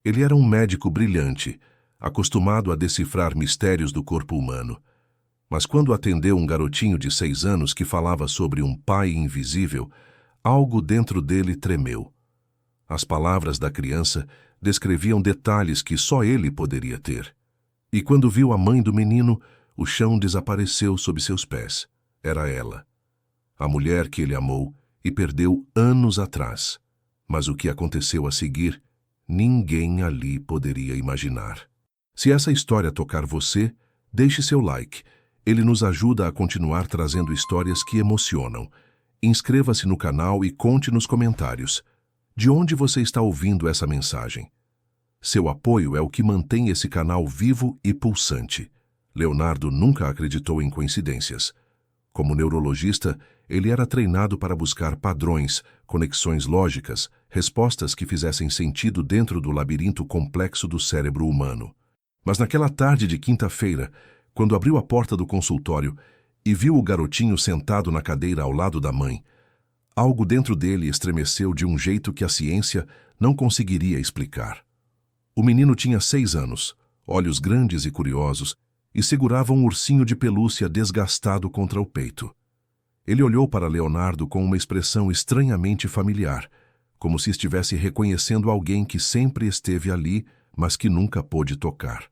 Ele era um médico brilhante, acostumado a decifrar mistérios do corpo humano. Mas quando atendeu um garotinho de 6 anos que falava sobre um pai invisível, algo dentro dele tremeu. As palavras da criança descreviam detalhes que só ele poderia ter. E quando viu a mãe do menino, o chão desapareceu sob seus pés. Era ela, a mulher que ele amou e perdeu anos atrás. Mas o que aconteceu a seguir, ninguém ali poderia imaginar. Se essa história tocar você, deixe seu like. Ele nos ajuda a continuar trazendo histórias que emocionam. Inscreva-se no canal e conte nos comentários de onde você está ouvindo essa mensagem. Seu apoio é o que mantém esse canal vivo e pulsante. Leonardo nunca acreditou em coincidências. Como neurologista, ele era treinado para buscar padrões, conexões lógicas, respostas que fizessem sentido dentro do labirinto complexo do cérebro humano. Mas naquela tarde de quinta-feira, quando abriu a porta do consultório e viu o garotinho sentado na cadeira ao lado da mãe, algo dentro dele estremeceu de um jeito que a ciência não conseguiria explicar. O menino tinha 6 anos, olhos grandes e curiosos, e segurava um ursinho de pelúcia desgastado contra o peito. Ele olhou para Leonardo com uma expressão estranhamente familiar, como se estivesse reconhecendo alguém que sempre esteve ali, mas que nunca pôde tocar.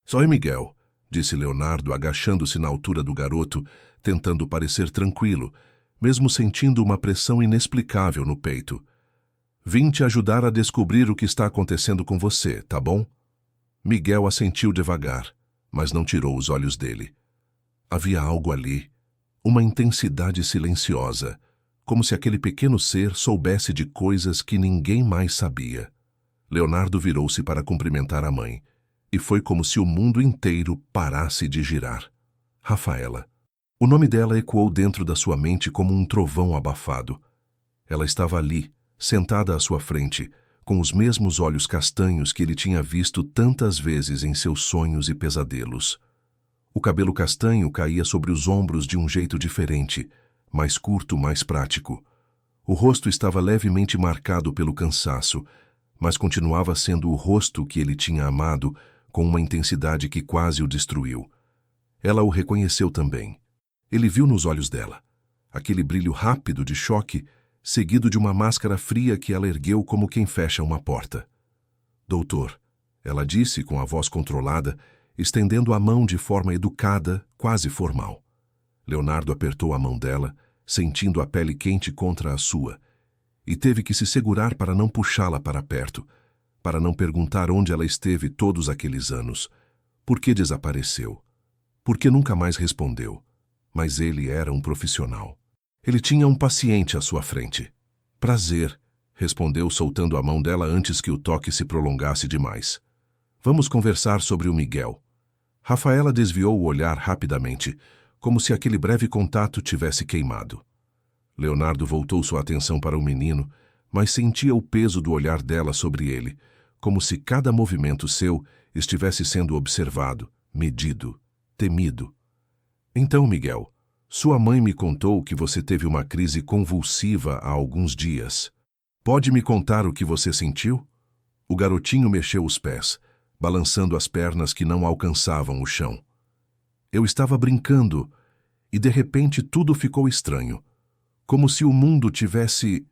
"Soy Miguel", disse Leonardo, agachando-se na altura do garoto, tentando parecer tranquilo, mesmo sentindo uma pressão inexplicável no peito. "Vim te ajudar a descobrir o que está acontecendo com você, tá bom?" Miguel assentiu devagar, mas não tirou os olhos dele. Havia algo ali, uma intensidade silenciosa, como se aquele pequeno ser soubesse de coisas que ninguém mais sabia. Leonardo virou-se para cumprimentar a mãe, e foi como se o mundo inteiro parasse de girar. Rafaela. O nome dela ecoou dentro da sua mente como um trovão abafado. Ela estava ali, sentada à sua frente, com os mesmos olhos castanhos que ele tinha visto tantas vezes em seus sonhos e pesadelos. O cabelo castanho caía sobre os ombros de um jeito diferente, mais curto, mais prático. O rosto estava levemente marcado pelo cansaço, mas continuava sendo o rosto que ele tinha amado com uma intensidade que quase o destruiu. Ela o reconheceu também. Ele viu nos olhos dela aquele brilho rápido de choque, seguido de uma máscara fria que ela ergueu como quem fecha uma porta. "Doutor", ela disse com a voz controlada, estendendo a mão de forma educada, quase formal. Leonardo apertou a mão dela, sentindo a pele quente contra a sua, e teve que se segurar para não puxá-la para perto, para não perguntar onde ela esteve todos aqueles anos. Por que desapareceu? Por que nunca mais respondeu? Mas ele era um profissional. Ele tinha um paciente à sua frente. "Prazer", respondeu soltando a mão dela antes que o toque se prolongasse demais. "Vamos conversar sobre o Miguel." Rafaela desviou o olhar rapidamente, como se aquele breve contato tivesse queimado. Leonardo voltou sua atenção para o menino, mas sentia o peso do olhar dela sobre ele, como se cada movimento seu estivesse sendo observado, medido, temido. "Então, Miguel, sua mãe me contou que você teve uma crise convulsiva há alguns dias. Pode me contar o que você sentiu?" O garotinho mexeu os pés, balançando as pernas que não alcançavam o chão. "Eu estava brincando, e de repente tudo ficou estranho, como se o mundo tivesse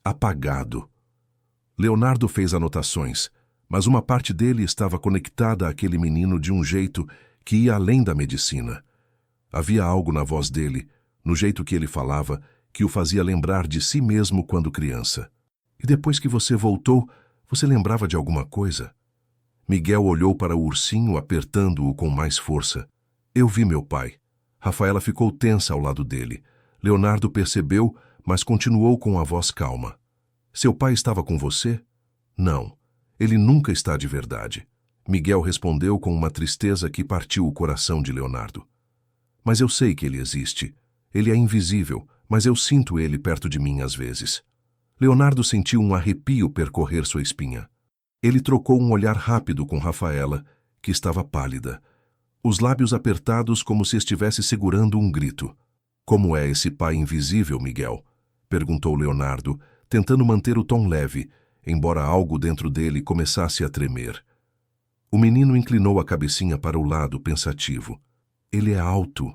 apagado." Leonardo fez anotações, mas uma parte dele estava conectada àquele menino de um jeito que ia além da medicina. Havia algo na voz dele, no jeito que ele falava, que o fazia lembrar de si mesmo quando criança. "E depois que você voltou, você lembrava de alguma coisa?" Miguel olhou para o ursinho, apertando-o com mais força. "Eu vi meu pai." Rafaela ficou tensa ao lado dele. Leonardo percebeu, mas continuou com a voz calma. "Seu pai estava com você?" "Não, ele nunca está de verdade." Miguel respondeu com uma tristeza que partiu o coração de Leonardo. "Mas eu sei que ele existe. Ele é invisível, mas eu sinto ele perto de mim às vezes." Leonardo sentiu um arrepio percorrer sua espinha. Ele trocou um olhar rápido com Rafaela, que estava pálida, os lábios apertados como se estivesse segurando um grito. "Como é esse pai invisível, Miguel?" perguntou Leonardo, tentando manter o tom leve, embora algo dentro dele começasse a tremer. O menino inclinou a cabecinha para o lado, pensativo. Ele é alto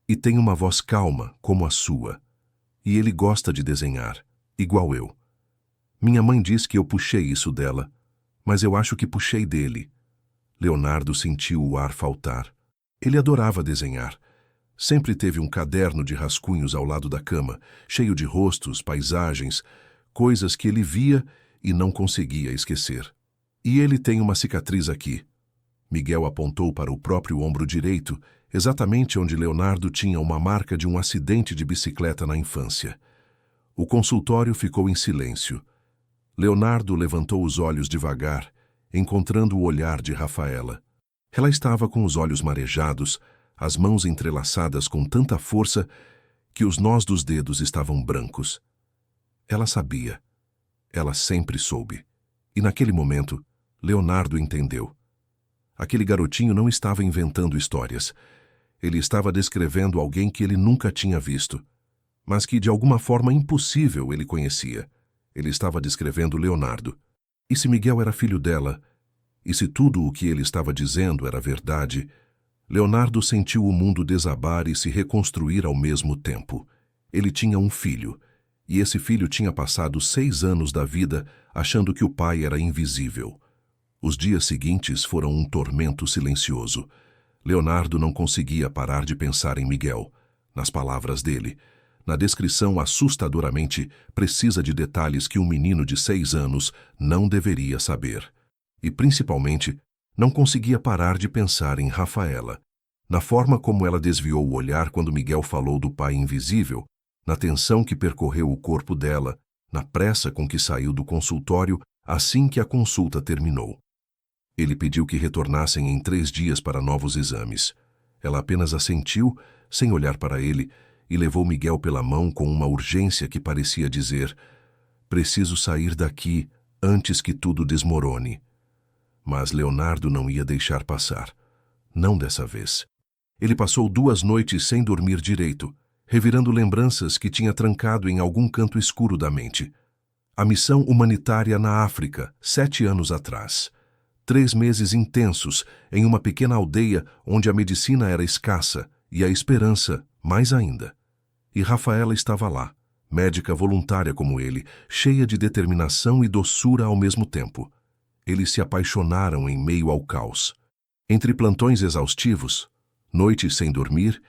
e tem uma voz calma, como a sua. E ele gosta de desenhar, igual eu. Minha mãe diz que eu puxei isso dela, mas eu acho que puxei dele. Leonardo sentiu o ar faltar. Ele adorava desenhar. Sempre teve um caderno de rascunhos ao lado da cama, cheio de rostos, paisagens, coisas que ele via e não conseguia esquecer. E ele tem uma cicatriz aqui. Miguel apontou para o próprio ombro direito, exatamente onde Leonardo tinha uma marca de um acidente de bicicleta na infância. O consultório ficou em silêncio. Leonardo levantou os olhos devagar, encontrando o olhar de Rafaela. Ela estava com os olhos marejados, as mãos entrelaçadas com tanta força que os nós dos dedos estavam brancos. Ela sabia. Ela sempre soube. E naquele momento, Leonardo entendeu. Aquele garotinho não estava inventando histórias. Ele estava descrevendo alguém que ele nunca tinha visto, mas que de alguma forma impossível ele conhecia. Ele estava descrevendo Leonardo. E se Miguel era filho dela, e se tudo o que ele estava dizendo era verdade, Leonardo sentiu o mundo desabar e se reconstruir ao mesmo tempo. Ele tinha um filho, e esse filho tinha passado 6 anos da vida achando que o pai era invisível. Os dias seguintes foram um tormento silencioso. Leonardo não conseguia parar de pensar em Miguel, nas palavras dele, na descrição assustadoramente precisa de detalhes que um menino de 6 anos não deveria saber. E, principalmente, não conseguia parar de pensar em Rafaela, na forma como ela desviou o olhar quando Miguel falou do pai invisível, na tensão que percorreu o corpo dela, na pressa com que saiu do consultório assim que a consulta terminou. Ele pediu que retornassem em 3 dias para novos exames. Ela apenas assentiu, sem olhar para ele, e levou Miguel pela mão com uma urgência que parecia dizer: "Preciso sair daqui antes que tudo desmorone." Mas Leonardo não ia deixar passar. Não dessa vez. Ele passou 2 noites sem dormir direito, revirando lembranças que tinha trancado em algum canto escuro da mente. A missão humanitária na África, 7 anos atrás. 3 meses intensos em uma pequena aldeia onde a medicina era escassa e a esperança mais ainda. E Rafaela estava lá, médica voluntária como ele, cheia de determinação e doçura ao mesmo tempo. Eles se apaixonaram em meio ao caos. Entre plantões exaustivos, noites sem dormir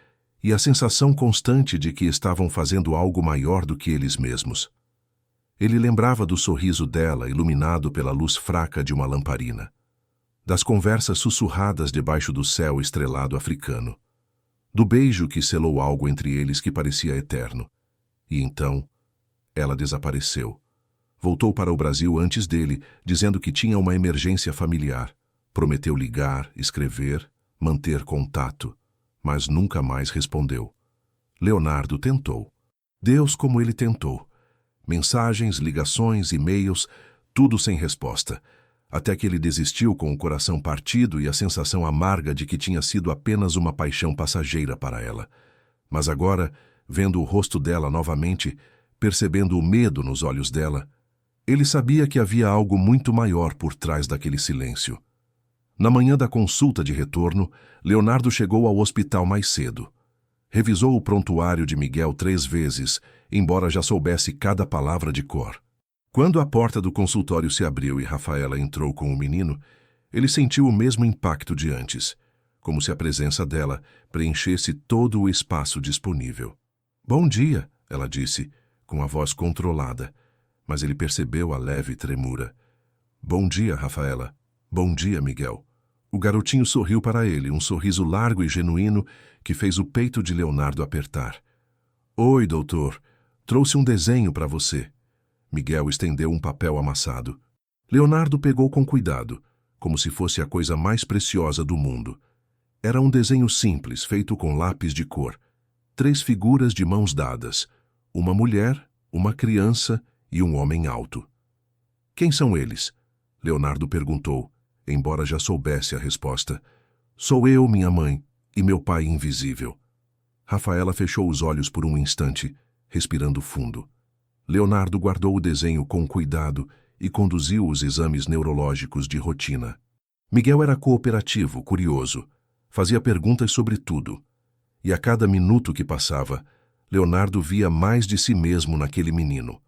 e a sensação constante de que estavam fazendo algo maior do que eles mesmos. Ele lembrava do sorriso dela iluminado pela luz fraca de uma lamparina, das conversas sussurradas debaixo do céu estrelado africano, do beijo que selou algo entre eles que parecia eterno. E então, ela desapareceu. Voltou para o Brasil antes dele, dizendo que tinha uma emergência familiar. Prometeu ligar, escrever, manter contato, mas nunca mais respondeu. Leonardo tentou. Deus como ele tentou. Mensagens, ligações, e-mails, tudo sem resposta. Até que ele desistiu com o coração partido e a sensação amarga de que tinha sido apenas uma paixão passageira para ela. Mas agora, vendo o rosto dela novamente, percebendo o medo nos olhos dela, ele sabia que havia algo muito maior por trás daquele silêncio. Na manhã da consulta de retorno, Leonardo chegou ao hospital mais cedo. Revisou o prontuário de Miguel 3 vezes, embora já soubesse cada palavra de cor. Quando a porta do consultório se abriu e Rafaela entrou com o menino, ele sentiu o mesmo impacto de antes, como se a presença dela preenchesse todo o espaço disponível. "Bom dia", ela disse, com a voz controlada, mas ele percebeu a leve tremura. "Bom dia, Rafaela." "Bom dia, Miguel." O garotinho sorriu para ele, um sorriso largo e genuíno que fez o peito de Leonardo apertar. "Oi, doutor. Trouxe um desenho para você." Miguel estendeu um papel amassado. Leonardo pegou com cuidado, como se fosse a coisa mais preciosa do mundo. Era um desenho simples, feito com lápis de cor. 3 figuras de mãos dadas. Uma mulher, uma criança e um homem alto. "Quem são eles?" Leonardo perguntou, embora já soubesse a resposta. "Sou eu, minha mãe, e meu pai invisível." Rafaela fechou os olhos por um instante, respirando fundo. Leonardo guardou o desenho com cuidado e conduziu os exames neurológicos de rotina. Miguel era cooperativo, curioso, fazia perguntas sobre tudo. E a cada minuto que passava, Leonardo via mais de si mesmo naquele menino.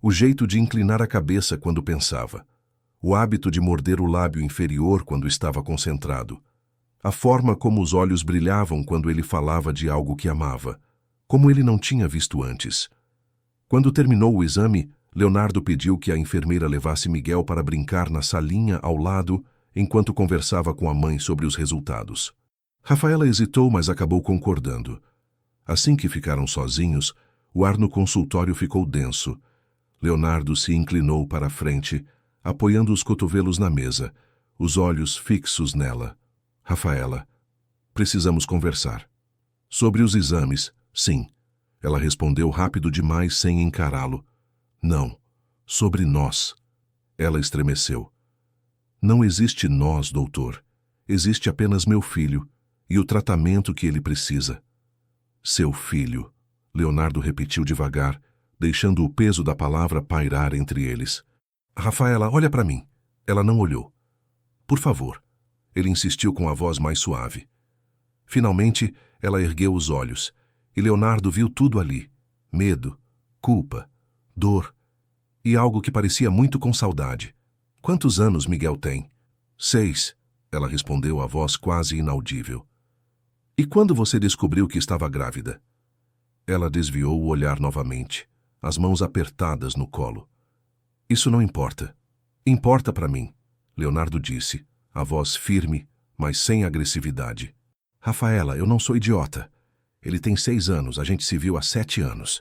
O jeito de inclinar a cabeça quando pensava, o hábito de morder o lábio inferior quando estava concentrado, a forma como os olhos brilhavam quando ele falava de algo que amava, como ele não tinha visto antes. Quando terminou o exame, Leonardo pediu que a enfermeira levasse Miguel para brincar na salinha ao lado, enquanto conversava com a mãe sobre os resultados. Rafaela hesitou, mas acabou concordando. Assim que ficaram sozinhos, o ar no consultório ficou denso. Leonardo se inclinou para a frente, apoiando os cotovelos na mesa, os olhos fixos nela. Rafaela, precisamos conversar. Sobre os exames, sim. Ela respondeu rápido demais sem encará-lo. Não, sobre nós. Ela estremeceu. Não existe nós, doutor. Existe apenas meu filho e o tratamento que ele precisa. Seu filho, Leonardo repetiu devagar, deixando o peso da palavra pairar entre eles. Rafaela, olha para mim. Ela não olhou. Por favor. Ele insistiu com a voz mais suave. Finalmente, ela ergueu os olhos, e Leonardo viu tudo ali. Medo, culpa, dor, e algo que parecia muito com saudade. Quantos anos Miguel tem? 6, ela respondeu a voz quase inaudível. E quando você descobriu que estava grávida? Ela desviou o olhar novamente, as mãos apertadas no colo. Isso não importa. Importa para mim, Leonardo disse, a voz firme, mas sem agressividade. Rafaela, eu não sou idiota. Ele tem 6 anos, a gente se viu há 7 anos.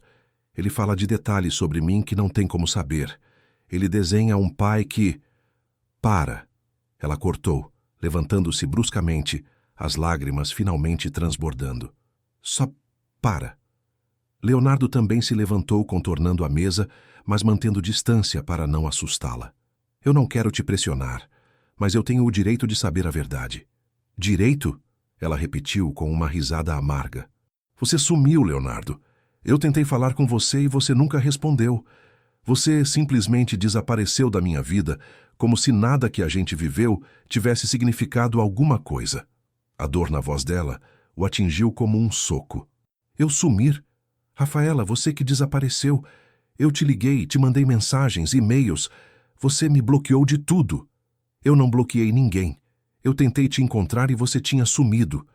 Ele fala de detalhes sobre mim que não tem como saber. Ele desenha um pai que... Para! Ela cortou, levantando-se bruscamente, as lágrimas finalmente transbordando. Só para! Leonardo também se levantou, contornando a mesa, mas mantendo distância para não assustá-la. Eu não quero te pressionar, mas eu tenho o direito de saber a verdade. Direito? Ela repetiu com uma risada amarga. Você sumiu, Leonardo. Eu tentei falar com você e você nunca respondeu. Você simplesmente desapareceu da minha vida, como se nada que a gente viveu tivesse significado alguma coisa. A dor na voz dela o atingiu como um soco. Eu sumir? Rafaela, você que desapareceu. Eu te liguei, te mandei mensagens, e-mails. Você me bloqueou de tudo. Eu não bloqueei ninguém. Eu tentei te encontrar e você tinha sumido.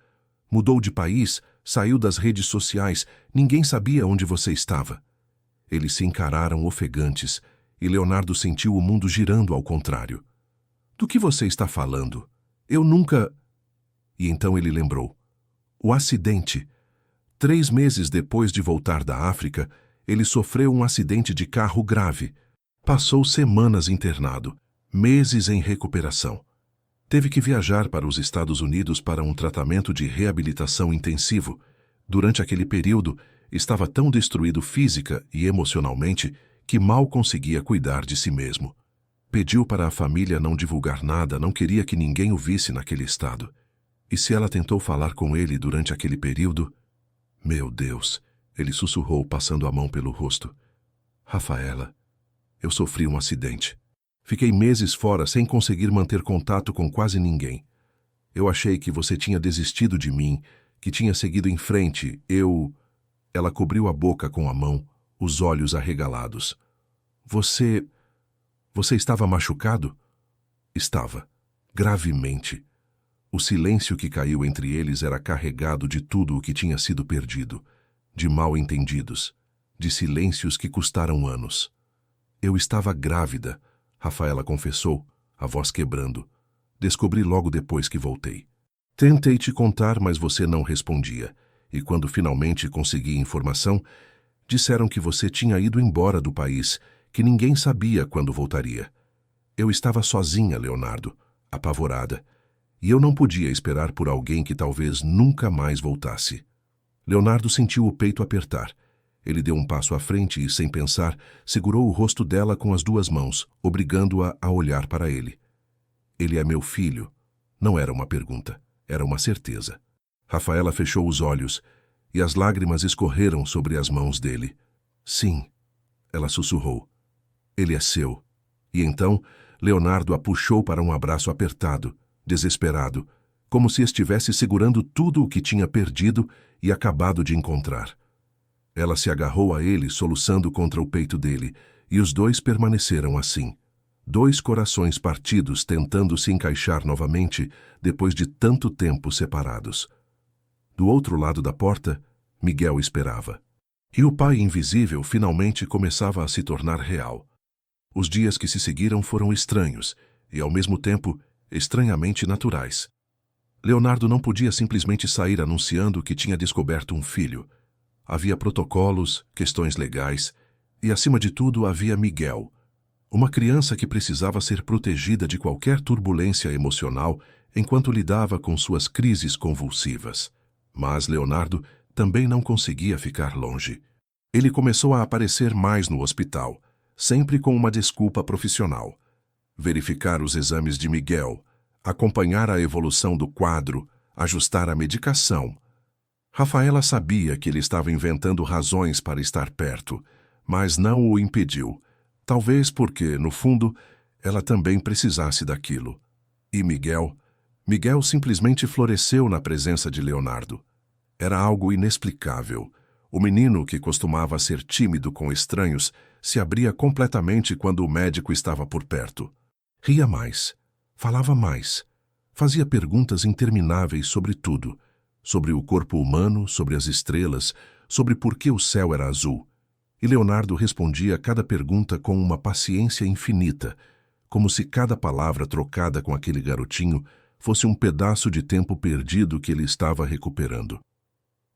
Mudou de país, saiu das redes sociais, ninguém sabia onde você estava. Eles se encararam ofegantes, e Leonardo sentiu o mundo girando ao contrário. Do que você está falando? Eu nunca... E então ele lembrou. O acidente. 3 meses depois de voltar da África, ele sofreu um acidente de carro grave. Passou semanas internado, meses em recuperação. Teve que viajar para os Estados Unidos para um tratamento de reabilitação intensivo. Durante aquele período, estava tão destruído física e emocionalmente que mal conseguia cuidar de si mesmo. Pediu para a família não divulgar nada, não queria que ninguém o visse naquele estado. E se ela tentou falar com ele durante aquele período... Meu Deus, ele sussurrou passando a mão pelo rosto. Rafaela, eu sofri um acidente. Fiquei meses fora sem conseguir manter contato com quase ninguém. Eu achei que você tinha desistido de mim, que tinha seguido em frente. Ela cobriu a boca com a mão, os olhos arregalados. Você estava machucado? Estava, gravemente. O silêncio que caiu entre eles era carregado de tudo o que tinha sido perdido, de mal-entendidos, de silêncios que custaram anos. Eu estava grávida, Rafaela confessou, a voz quebrando. Descobri logo depois que voltei. Tentei te contar, mas você não respondia, e quando finalmente consegui informação, disseram que você tinha ido embora do país, que ninguém sabia quando voltaria. Eu estava sozinha, Leonardo, apavorada, e eu não podia esperar por alguém que talvez nunca mais voltasse. Leonardo sentiu o peito apertar. Ele deu um passo à frente e, sem pensar, segurou o rosto dela com as 2 mãos, obrigando-a a olhar para ele. Ele é meu filho. Não era uma pergunta, era uma certeza. Rafaela fechou os olhos e as lágrimas escorreram sobre as mãos dele. Sim, ela sussurrou. Ele é seu. E então, Leonardo a puxou para um abraço apertado, desesperado, como se estivesse segurando tudo o que tinha perdido e acabado de encontrar. Ela se agarrou a ele, soluçando contra o peito dele, e os dois permaneceram assim. Dois corações partidos tentando se encaixar novamente depois de tanto tempo separados. Do outro lado da porta, Miguel esperava. E o pai invisível finalmente começava a se tornar real. Os dias que se seguiram foram estranhos e, ao mesmo tempo, estranhamente naturais. Leonardo não podia simplesmente sair anunciando que tinha descoberto um filho. Havia protocolos, questões legais e, acima de tudo, havia Miguel, uma criança que precisava ser protegida de qualquer turbulência emocional enquanto lidava com suas crises convulsivas. Mas Leonardo também não conseguia ficar longe. Ele começou a aparecer mais no hospital, sempre com uma desculpa profissional. Verificar os exames de Miguel, acompanhar a evolução do quadro, ajustar a medicação. Rafaela sabia que ele estava inventando razões para estar perto, mas não o impediu. Talvez porque, no fundo, ela também precisasse daquilo. E Miguel simplesmente floresceu na presença de Leonardo. Era algo inexplicável. O menino, que costumava ser tímido com estranhos, se abria completamente quando o médico estava por perto. Ria mais, falava mais, fazia perguntas intermináveis sobre tudo, sobre o corpo humano, sobre as estrelas, sobre por que o céu era azul. E Leonardo respondia a cada pergunta com uma paciência infinita, como se cada palavra trocada com aquele garotinho fosse um pedaço de tempo perdido que ele estava recuperando.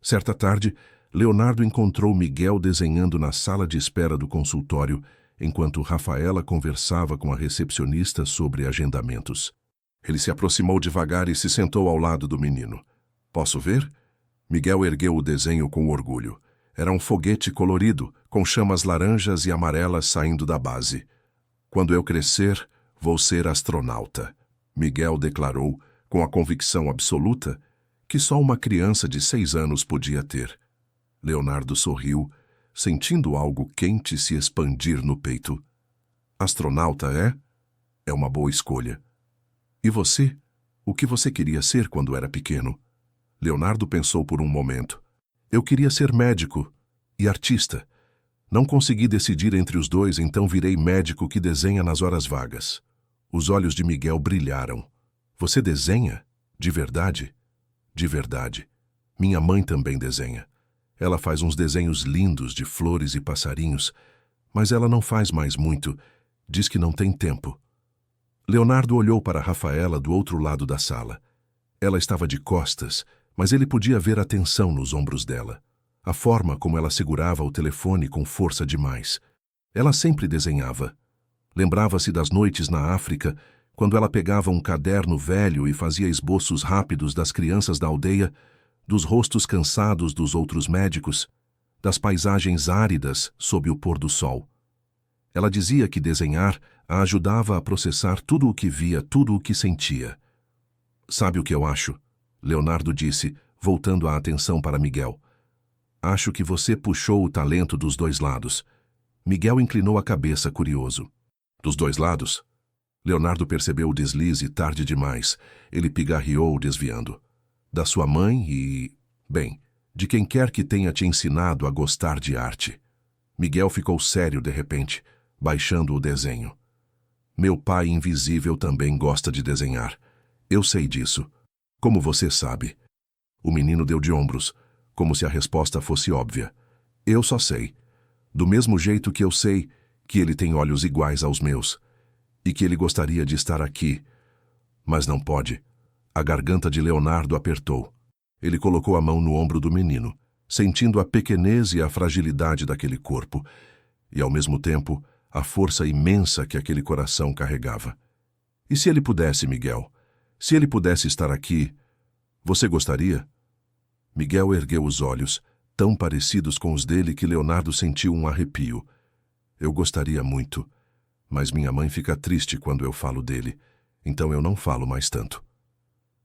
Certa tarde, Leonardo encontrou Miguel desenhando na sala de espera do consultório, enquanto Rafaela conversava com a recepcionista sobre agendamentos. Ele se aproximou devagar e se sentou ao lado do menino. "Posso ver?" Miguel ergueu o desenho com orgulho. Era um foguete colorido, com chamas laranjas e amarelas saindo da base. "Quando eu crescer, vou ser astronauta", Miguel declarou, com a convicção absoluta que só uma criança de 6 anos podia ter. Leonardo sorriu, sentindo algo quente se expandir no peito. "Astronauta, é? É uma boa escolha. E você? O que você queria ser quando era pequeno?" Leonardo pensou por um momento. "Eu queria ser médico e artista. Não consegui decidir entre os dois, então virei médico que desenha nas horas vagas." Os olhos de Miguel brilharam. "Você desenha? De verdade?" "De verdade. Minha mãe também desenha. Ela faz uns desenhos lindos de flores e passarinhos, mas ela não faz mais muito. Diz que não tem tempo." Leonardo olhou para Rafaela do outro lado da sala. Ela estava de costas, mas ele podia ver a tensão nos ombros dela. A forma como ela segurava o telefone com força demais. Ela sempre desenhava. Lembrava-se das noites na África, quando ela pegava um caderno velho e fazia esboços rápidos das crianças da aldeia, dos rostos cansados dos outros médicos, das paisagens áridas sob o pôr do sol. Ela dizia que desenhar a ajudava a processar tudo o que via, tudo o que sentia. "Sabe o que eu acho?" Leonardo disse, voltando a atenção para Miguel. "Acho que você puxou o talento dos dois lados." Miguel inclinou a cabeça, curioso. "Dos dois lados?" Leonardo percebeu o deslize tarde demais. Ele pigarreou, desviando. "Da sua mãe e... bem, de quem quer que tenha te ensinado a gostar de arte." Miguel ficou sério de repente, baixando o desenho. "Meu pai invisível também gosta de desenhar. Eu sei disso. Como você sabe?" O menino deu de ombros, como se a resposta fosse óbvia. "Eu só sei. Do mesmo jeito que eu sei que ele tem olhos iguais aos meus. E que ele gostaria de estar aqui. Mas não pode." A garganta de Leonardo apertou. Ele colocou a mão no ombro do menino, sentindo a pequenez e a fragilidade daquele corpo, e ao mesmo tempo a força imensa que aquele coração carregava. "E se ele pudesse, Miguel? Se ele pudesse estar aqui, você gostaria?" Miguel ergueu os olhos, tão parecidos com os dele que Leonardo sentiu um arrepio. "Eu gostaria muito, mas minha mãe fica triste quando eu falo dele, então eu não falo mais tanto."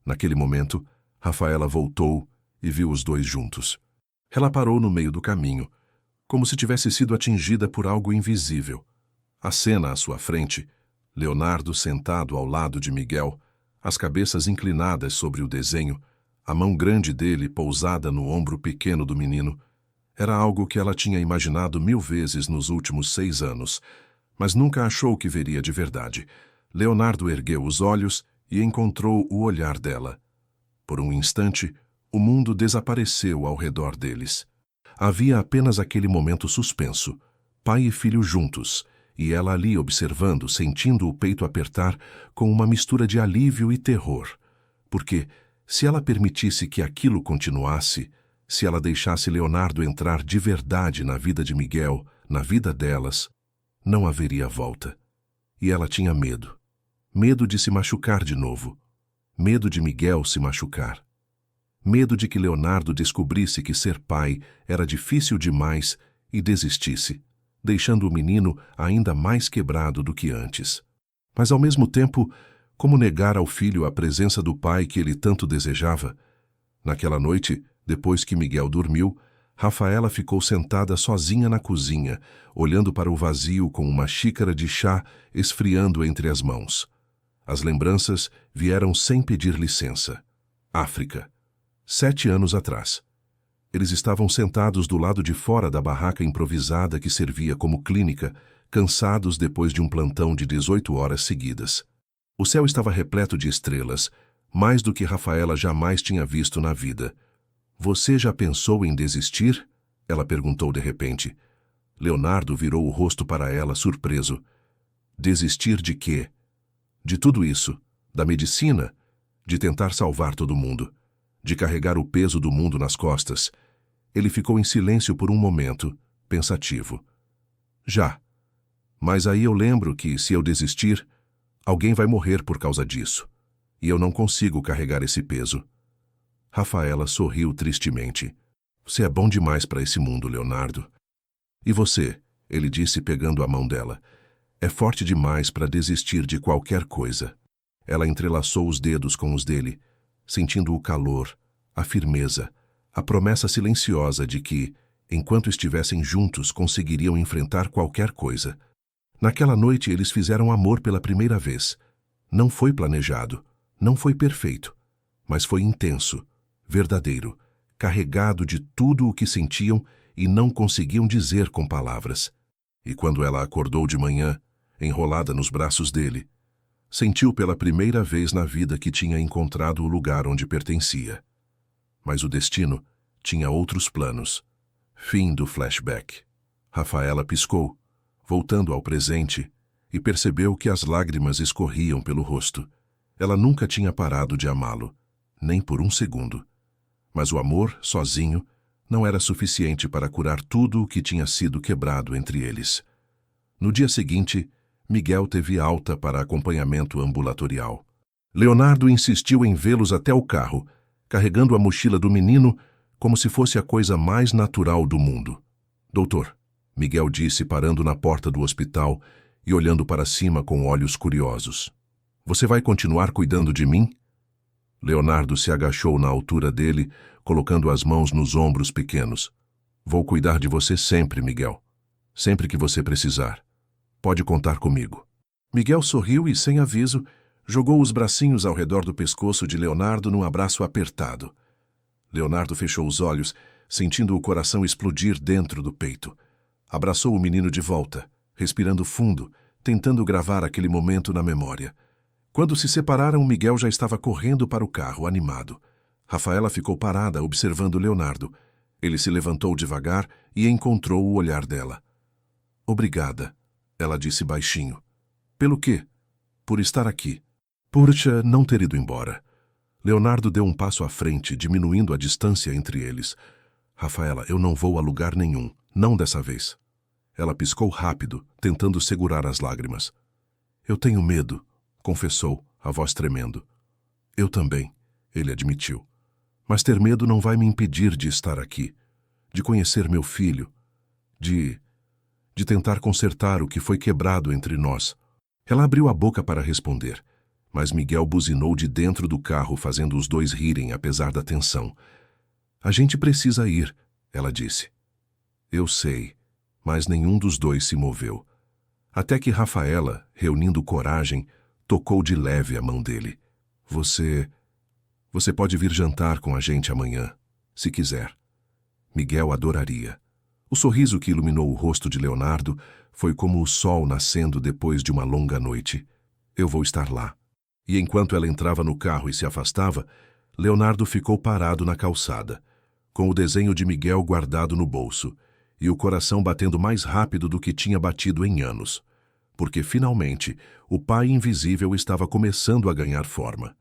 Naquele momento, Rafaela voltou e viu os dois juntos. Ela parou no meio do caminho, como se tivesse sido atingida por algo invisível. A cena à sua frente, Leonardo sentado ao lado de Miguel, as cabeças inclinadas sobre o desenho, a mão grande dele pousada no ombro pequeno do menino. Era algo que ela tinha imaginado 1000 vezes nos últimos 6 anos, mas nunca achou que veria de verdade. Leonardo ergueu os olhos e encontrou o olhar dela. Por um instante, o mundo desapareceu ao redor deles. Havia apenas aquele momento suspenso, pai e filho juntos, e ela ali observando, sentindo o peito apertar com uma mistura de alívio e terror. Porque, se ela permitisse que aquilo continuasse, se ela deixasse Leonardo entrar de verdade na vida de Miguel, na vida delas, não haveria volta. E ela tinha medo. Medo de se machucar de novo. Medo de Miguel se machucar. Medo de que Leonardo descobrisse que ser pai era difícil demais e desistisse, deixando o menino ainda mais quebrado do que antes. Mas, ao mesmo tempo, como negar ao filho a presença do pai que ele tanto desejava? Naquela noite, depois que Miguel dormiu, Rafaela ficou sentada sozinha na cozinha, olhando para o vazio com uma xícara de chá esfriando entre as mãos. As lembranças vieram sem pedir licença. África. 7 anos atrás. Eles estavam sentados do lado de fora da barraca improvisada que servia como clínica, cansados depois de um plantão de 18 horas seguidas. O céu estava repleto de estrelas, mais do que Rafaela jamais tinha visto na vida. "Você já pensou em desistir?" ela perguntou de repente. Leonardo virou o rosto para ela, surpreso. Desistir de quê? De tudo isso, da medicina, de tentar salvar todo mundo, de carregar o peso do mundo nas costas. Ele ficou em silêncio por um momento, pensativo. Já. Mas aí eu lembro que, se eu desistir, alguém vai morrer por causa disso. E eu não consigo carregar esse peso. Rafaela sorriu tristemente. Você é bom demais para esse mundo, Leonardo. E você, ele disse pegando a mão dela, é forte demais para desistir de qualquer coisa. Ela entrelaçou os dedos com os dele, sentindo o calor, a firmeza, a promessa silenciosa de que, enquanto estivessem juntos, conseguiriam enfrentar qualquer coisa. Naquela noite eles fizeram amor pela primeira vez. Não foi planejado, não foi perfeito, mas foi intenso, verdadeiro, carregado de tudo o que sentiam e não conseguiam dizer com palavras. E quando ela acordou de manhã, enrolada nos braços dele, sentiu pela primeira vez na vida que tinha encontrado o lugar onde pertencia. Mas o destino tinha outros planos. Fim do flashback. Rafaela piscou, voltando ao presente, e percebeu que as lágrimas escorriam pelo rosto. Ela nunca tinha parado de amá-lo, nem por um segundo. Mas o amor, sozinho, não era suficiente para curar tudo o que tinha sido quebrado entre eles. No dia seguinte, Miguel teve alta para acompanhamento ambulatorial. Leonardo insistiu em vê-los até o carro, carregando a mochila do menino como se fosse a coisa mais natural do mundo. Doutor, Miguel disse parando na porta do hospital e olhando para cima com olhos curiosos. Você vai continuar cuidando de mim? Leonardo se agachou na altura dele, colocando as mãos nos ombros pequenos. Vou cuidar de você sempre, Miguel. Sempre que você precisar. Pode contar comigo. Miguel sorriu e, sem aviso, jogou os bracinhos ao redor do pescoço de Leonardo num abraço apertado. Leonardo fechou os olhos, sentindo o coração explodir dentro do peito. Abraçou o menino de volta, respirando fundo, tentando gravar aquele momento na memória. Quando se separaram, Miguel já estava correndo para o carro, animado. Rafaela ficou parada, observando Leonardo. Ele se levantou devagar e encontrou o olhar dela. Obrigada, ela disse baixinho. Pelo quê? Por estar aqui. Por não ter ido embora. Leonardo deu um passo à frente, diminuindo a distância entre eles. Rafaela, eu não vou a lugar nenhum, não dessa vez. Ela piscou rápido, tentando segurar as lágrimas. Eu tenho medo, confessou, a voz tremendo. Eu também, ele admitiu. Mas ter medo não vai me impedir de estar aqui, de conhecer meu filho, de tentar consertar o que foi quebrado entre nós. Ela abriu a boca para responder, mas Miguel buzinou de dentro do carro, fazendo os dois rirem apesar da tensão. A gente precisa ir, ela disse. Eu sei, mas nenhum dos dois se moveu. Até que Rafaela, reunindo coragem, tocou de leve a mão dele. Você pode vir jantar com a gente amanhã, se quiser. Miguel adoraria. O sorriso que iluminou o rosto de Leonardo foi como o sol nascendo depois de uma longa noite. Eu vou estar lá. E enquanto ela entrava no carro e se afastava, Leonardo ficou parado na calçada, com o desenho de Miguel guardado no bolso, e o coração batendo mais rápido do que tinha batido em anos, porque finalmente o pai invisível estava começando a ganhar forma.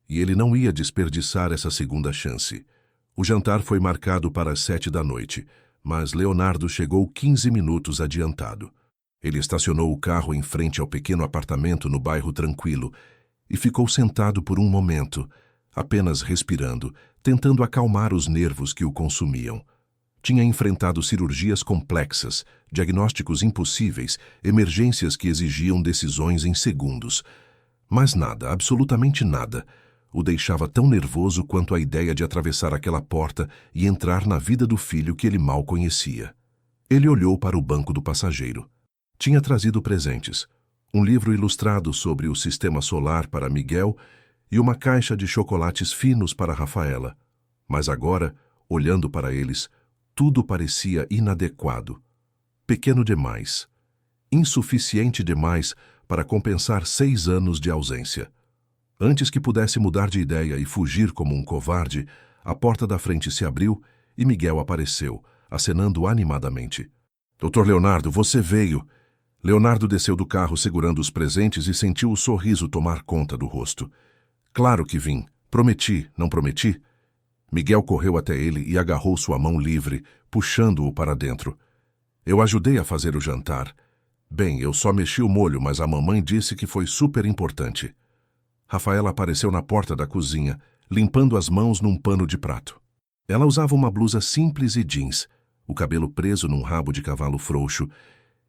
E ele não ia desperdiçar essa segunda chance. O jantar foi marcado para as 7 da noite, mas Leonardo chegou 15 minutos adiantado. Ele estacionou o carro em frente ao pequeno apartamento no bairro Tranquilo e ficou sentado por um momento, apenas respirando, tentando acalmar os nervos que o consumiam. Tinha enfrentado cirurgias complexas, diagnósticos impossíveis, emergências que exigiam decisões em segundos. Mas nada, absolutamente nada, o deixava tão nervoso quanto a ideia de atravessar aquela porta e entrar na vida do filho que ele mal conhecia. Ele olhou para o banco do passageiro. Tinha trazido presentes: um livro ilustrado sobre o sistema solar para Miguel e uma caixa de chocolates finos para Rafaela. Mas agora, olhando para eles, tudo parecia inadequado. Pequeno demais. Insuficiente demais para compensar 6 anos de ausência. Antes que pudesse mudar de ideia e fugir como um covarde, a porta da frente se abriu e Miguel apareceu, acenando animadamente. Doutor Leonardo, você veio! Leonardo desceu do carro segurando os presentes e sentiu o sorriso tomar conta do rosto. Claro que vim. Prometi, não prometi? Miguel correu até ele e agarrou sua mão livre, puxando-o para dentro. Eu ajudei a fazer o jantar. Bem, eu só mexi o molho, mas a mamãe disse que foi super importante. Rafaela apareceu na porta da cozinha, limpando as mãos num pano de prato. Ela usava uma blusa simples e jeans, o cabelo preso num rabo de cavalo frouxo,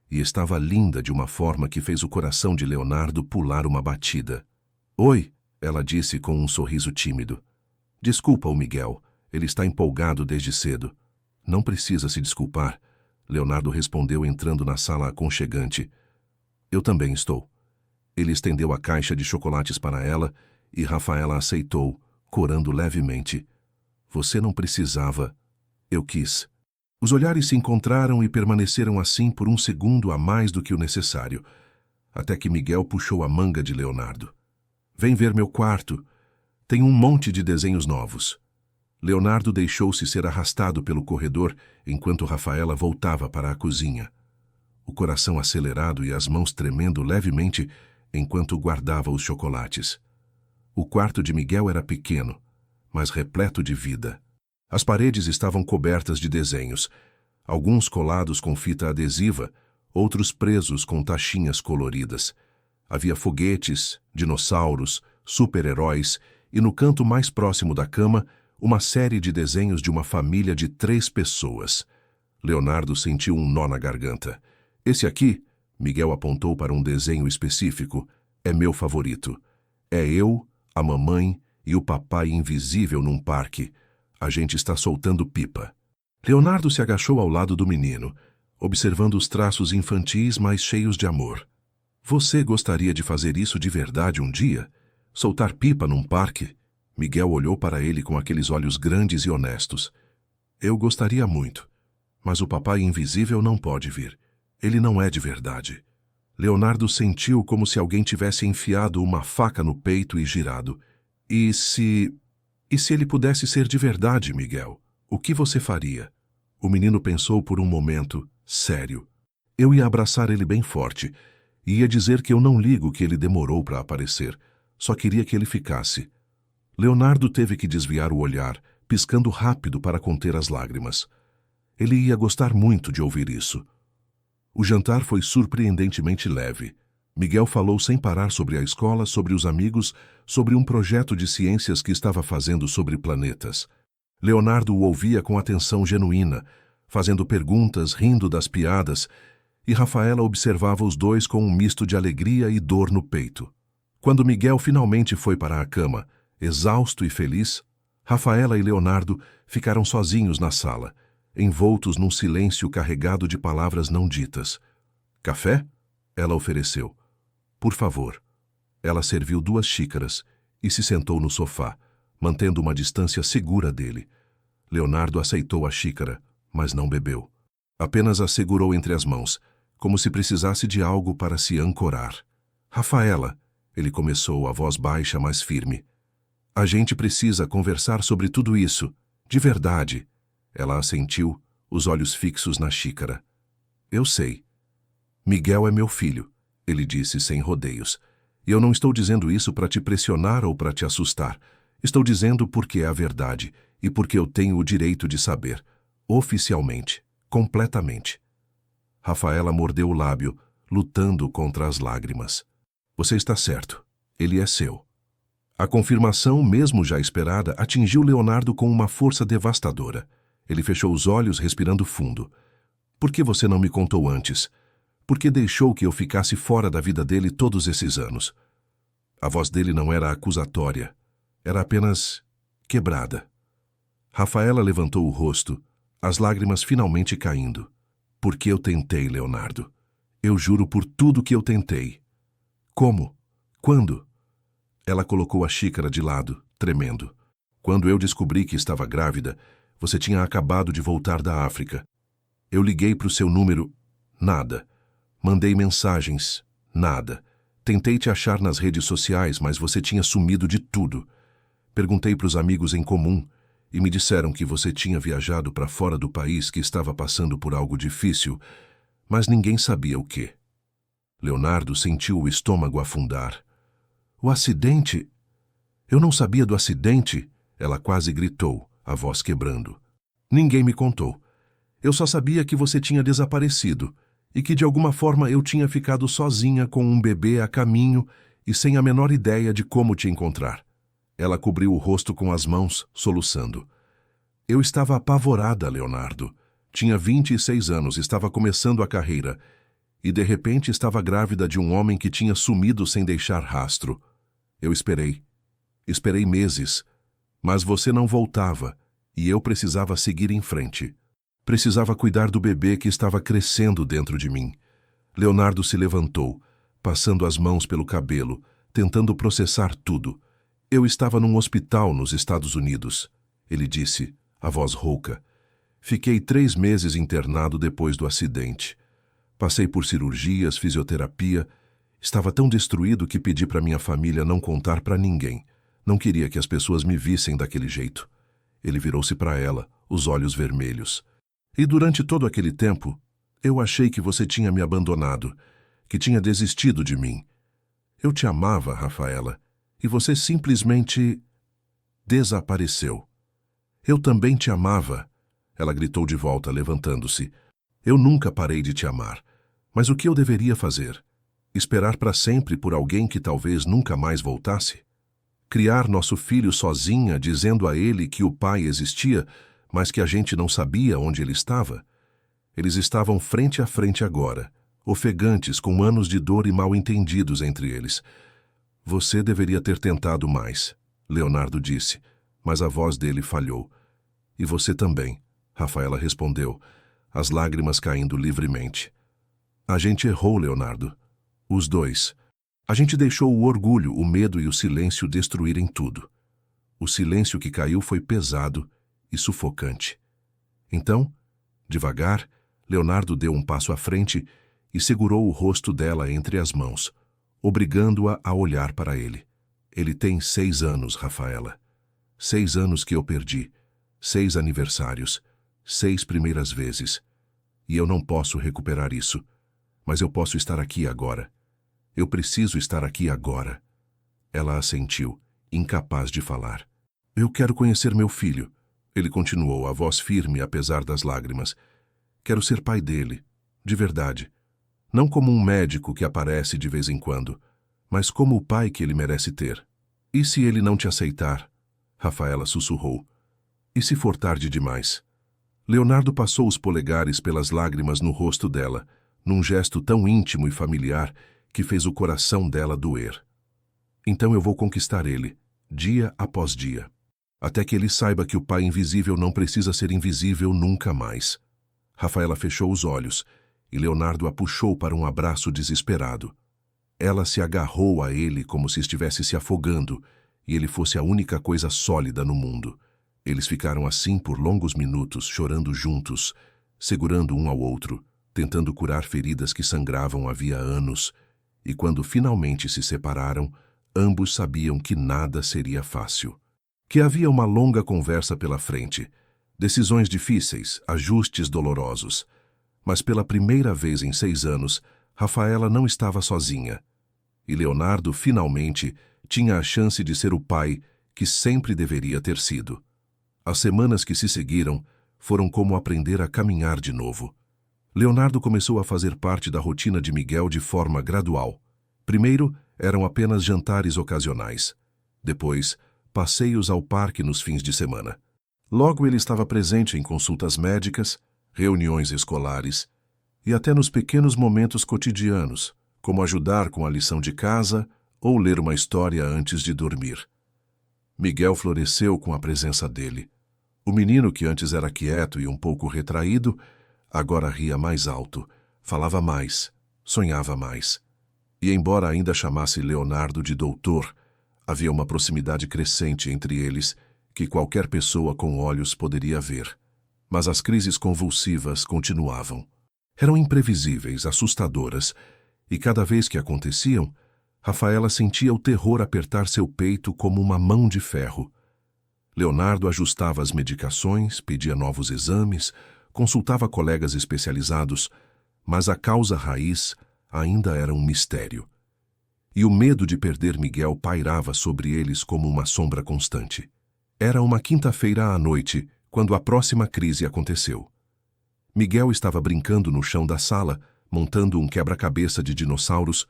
e estava linda de uma forma que fez o coração de Leonardo pular uma batida. Oi, ela disse com um sorriso tímido. Desculpa-o, Miguel. Ele está empolgado desde cedo. Não precisa se desculpar, Leonardo respondeu entrando na sala aconchegante. Eu também estou. Ele estendeu a caixa de chocolates para ela e Rafaela aceitou, corando levemente. Você não precisava. Eu quis. Os olhares se encontraram e permaneceram assim por um segundo a mais do que o necessário, até que Miguel puxou a manga de Leonardo. Vem ver meu quarto. Tem um monte de desenhos novos. Leonardo deixou-se ser arrastado pelo corredor enquanto Rafaela voltava para a cozinha. O coração acelerado e as mãos tremendo levemente enquanto guardava os chocolates. O quarto de Miguel era pequeno, mas repleto de vida. As paredes estavam cobertas de desenhos, alguns colados com fita adesiva, outros presos com tachinhas coloridas. Havia foguetes, dinossauros, super-heróis e no canto mais próximo da cama, uma série de desenhos de uma família de 3 pessoas. Leonardo sentiu um nó na garganta. Esse aqui, Miguel apontou para um desenho específico, é meu favorito. É eu, a mamãe e o papai invisível num parque. A gente está soltando pipa. Leonardo se agachou ao lado do menino, observando os traços infantis mais cheios de amor. Você gostaria de fazer isso de verdade um dia? Soltar pipa num parque? Miguel olhou para ele com aqueles olhos grandes e honestos. Eu gostaria muito, mas o papai invisível não pode vir. Ele não é de verdade. Leonardo sentiu como se alguém tivesse enfiado uma faca no peito e girado. E se ele pudesse ser de verdade, Miguel? O que você faria? O menino pensou por um momento, sério. Eu ia abraçar ele bem forte e ia dizer que eu não ligo que ele demorou para aparecer. Só queria que ele ficasse. Leonardo teve que desviar o olhar, piscando rápido para conter as lágrimas. Ele ia gostar muito de ouvir isso. O jantar foi surpreendentemente leve. Miguel falou sem parar sobre a escola, sobre os amigos, sobre um projeto de ciências que estava fazendo sobre planetas. Leonardo o ouvia com atenção genuína, fazendo perguntas, rindo das piadas, e Rafaela observava os dois com um misto de alegria e dor no peito. Quando Miguel finalmente foi para a cama, exausto e feliz, Rafaela e Leonardo ficaram sozinhos na sala, envoltos num silêncio carregado de palavras não ditas. Café? Ela ofereceu. Por favor. Ela serviu 2 xícaras e se sentou no sofá, mantendo uma distância segura dele. Leonardo aceitou a xícara, mas não bebeu. Apenas a segurou entre as mãos, como se precisasse de algo para se ancorar. Rafaela, ele começou, a voz baixa, mas firme. A gente precisa conversar sobre tudo isso, de verdade. Ela assentiu, os olhos fixos na xícara. Eu sei. Miguel é meu filho, ele disse sem rodeios. E eu não estou dizendo isso para te pressionar ou para te assustar. Estou dizendo porque é a verdade e porque eu tenho o direito de saber, oficialmente, completamente. Rafaela mordeu o lábio, lutando contra as lágrimas. Você está certo. Ele é seu. A confirmação, mesmo já esperada, atingiu Leonardo com uma força devastadora. Ele fechou os olhos, respirando fundo. Por que você não me contou antes? Por que deixou que eu ficasse fora da vida dele todos esses anos? A voz dele não era acusatória. Era apenas quebrada. Rafaela levantou o rosto, as lágrimas finalmente caindo. Porque eu tentei, Leonardo. Eu juro por tudo que eu tentei. Como? Quando? Ela colocou a xícara de lado, tremendo. Quando eu descobri que estava grávida, você tinha acabado de voltar da África. Eu liguei para o seu número. Nada. Mandei mensagens. Nada. Tentei te achar nas redes sociais, mas você tinha sumido de tudo. Perguntei para os amigos em comum e me disseram que você tinha viajado para fora do país, que estava passando por algo difícil, mas ninguém sabia o quê. Leonardo sentiu o estômago afundar. O acidente? Eu não sabia do acidente, ela quase gritou, a voz quebrando. Ninguém me contou. Eu só sabia que você tinha desaparecido e que de alguma forma eu tinha ficado sozinha com um bebê a caminho e sem a menor ideia de como te encontrar. Ela cobriu o rosto com as mãos, soluçando. Eu estava apavorada, Leonardo. Tinha 26 anos, estava começando a carreira e de repente estava grávida de um homem que tinha sumido sem deixar rastro. Eu esperei. Esperei meses, mas você não voltava e eu precisava seguir em frente. Precisava cuidar do bebê que estava crescendo dentro de mim. Leonardo se levantou, passando as mãos pelo cabelo, tentando processar tudo. Eu estava num hospital nos Estados Unidos, ele disse, a voz rouca. Fiquei 3 meses internado depois do acidente. Passei por cirurgias, fisioterapia. Estava tão destruído que pedi para minha família não contar para ninguém. Não queria que as pessoas me vissem daquele jeito. Ele virou-se para ela, os olhos vermelhos. E durante todo aquele tempo, eu achei que você tinha me abandonado, que tinha desistido de mim. Eu te amava, Rafaela, e você simplesmente desapareceu. Eu também te amava, ela gritou de volta, levantando-se. Eu nunca parei de te amar. Mas o que eu deveria fazer? Esperar para sempre por alguém que talvez nunca mais voltasse? Criar nosso filho sozinha, dizendo a ele que o pai existia, mas que a gente não sabia onde ele estava? Eles estavam frente a frente agora, ofegantes, com anos de dor e mal-entendidos entre eles. Você deveria ter tentado mais, Leonardo disse, mas a voz dele falhou. E você também, Rafaela respondeu, as lágrimas caindo livremente. A gente errou, Leonardo. Os dois. A gente deixou o orgulho, o medo e o silêncio destruírem tudo. O silêncio que caiu foi pesado e sufocante. Então, devagar, Leonardo deu um passo à frente e segurou o rosto dela entre as mãos, obrigando-a a olhar para ele. Ele tem 6 anos, Rafaela. 6 anos que eu perdi. 6 aniversários. 6 primeiras vezes. E eu não posso recuperar isso. Mas eu posso estar aqui agora. Eu preciso estar aqui agora. Ela assentiu, incapaz de falar. Eu quero conhecer meu filho. Ele continuou, a voz firme apesar das lágrimas. Quero ser pai dele, de verdade. Não como um médico que aparece de vez em quando, mas como o pai que ele merece ter. E se ele não te aceitar? Rafaela sussurrou. E se for tarde demais? Leonardo passou os polegares pelas lágrimas no rosto dela, num gesto tão íntimo e familiar que fez o coração dela doer. Então eu vou conquistar ele, dia após dia, até que ele saiba que o pai invisível não precisa ser invisível nunca mais. Rafaela fechou os olhos e Leonardo a puxou para um abraço desesperado. Ela se agarrou a ele como se estivesse se afogando e ele fosse a única coisa sólida no mundo. Eles ficaram assim por longos minutos, chorando juntos, segurando um ao outro, tentando curar feridas que sangravam havia anos, e quando finalmente se separaram, ambos sabiam que nada seria fácil. Que havia uma longa conversa pela frente, decisões difíceis, ajustes dolorosos. Mas pela primeira vez em 6 anos, Rafaela não estava sozinha. E Leonardo, finalmente, tinha a chance de ser o pai que sempre deveria ter sido. As semanas que se seguiram foram como aprender a caminhar de novo. Leonardo começou a fazer parte da rotina de Miguel de forma gradual. Primeiro, eram apenas jantares ocasionais. Depois, passeios ao parque nos fins de semana. Logo ele estava presente em consultas médicas, reuniões escolares e até nos pequenos momentos cotidianos, como ajudar com a lição de casa ou ler uma história antes de dormir. Miguel floresceu com a presença dele. O menino, que antes era quieto e um pouco retraído, agora ria mais alto, falava mais, sonhava mais. E embora ainda chamasse Leonardo de doutor, havia uma proximidade crescente entre eles que qualquer pessoa com olhos poderia ver. Mas as crises convulsivas continuavam. Eram imprevisíveis, assustadoras, e cada vez que aconteciam, Rafaela sentia o terror apertar seu peito como uma mão de ferro. Leonardo ajustava as medicações, pedia novos exames, consultava colegas especializados, mas a causa raiz ainda era um mistério. E o medo de perder Miguel pairava sobre eles como uma sombra constante. Era uma quinta-feira à noite, quando a próxima crise aconteceu. Miguel estava brincando no chão da sala, montando um quebra-cabeça de dinossauros,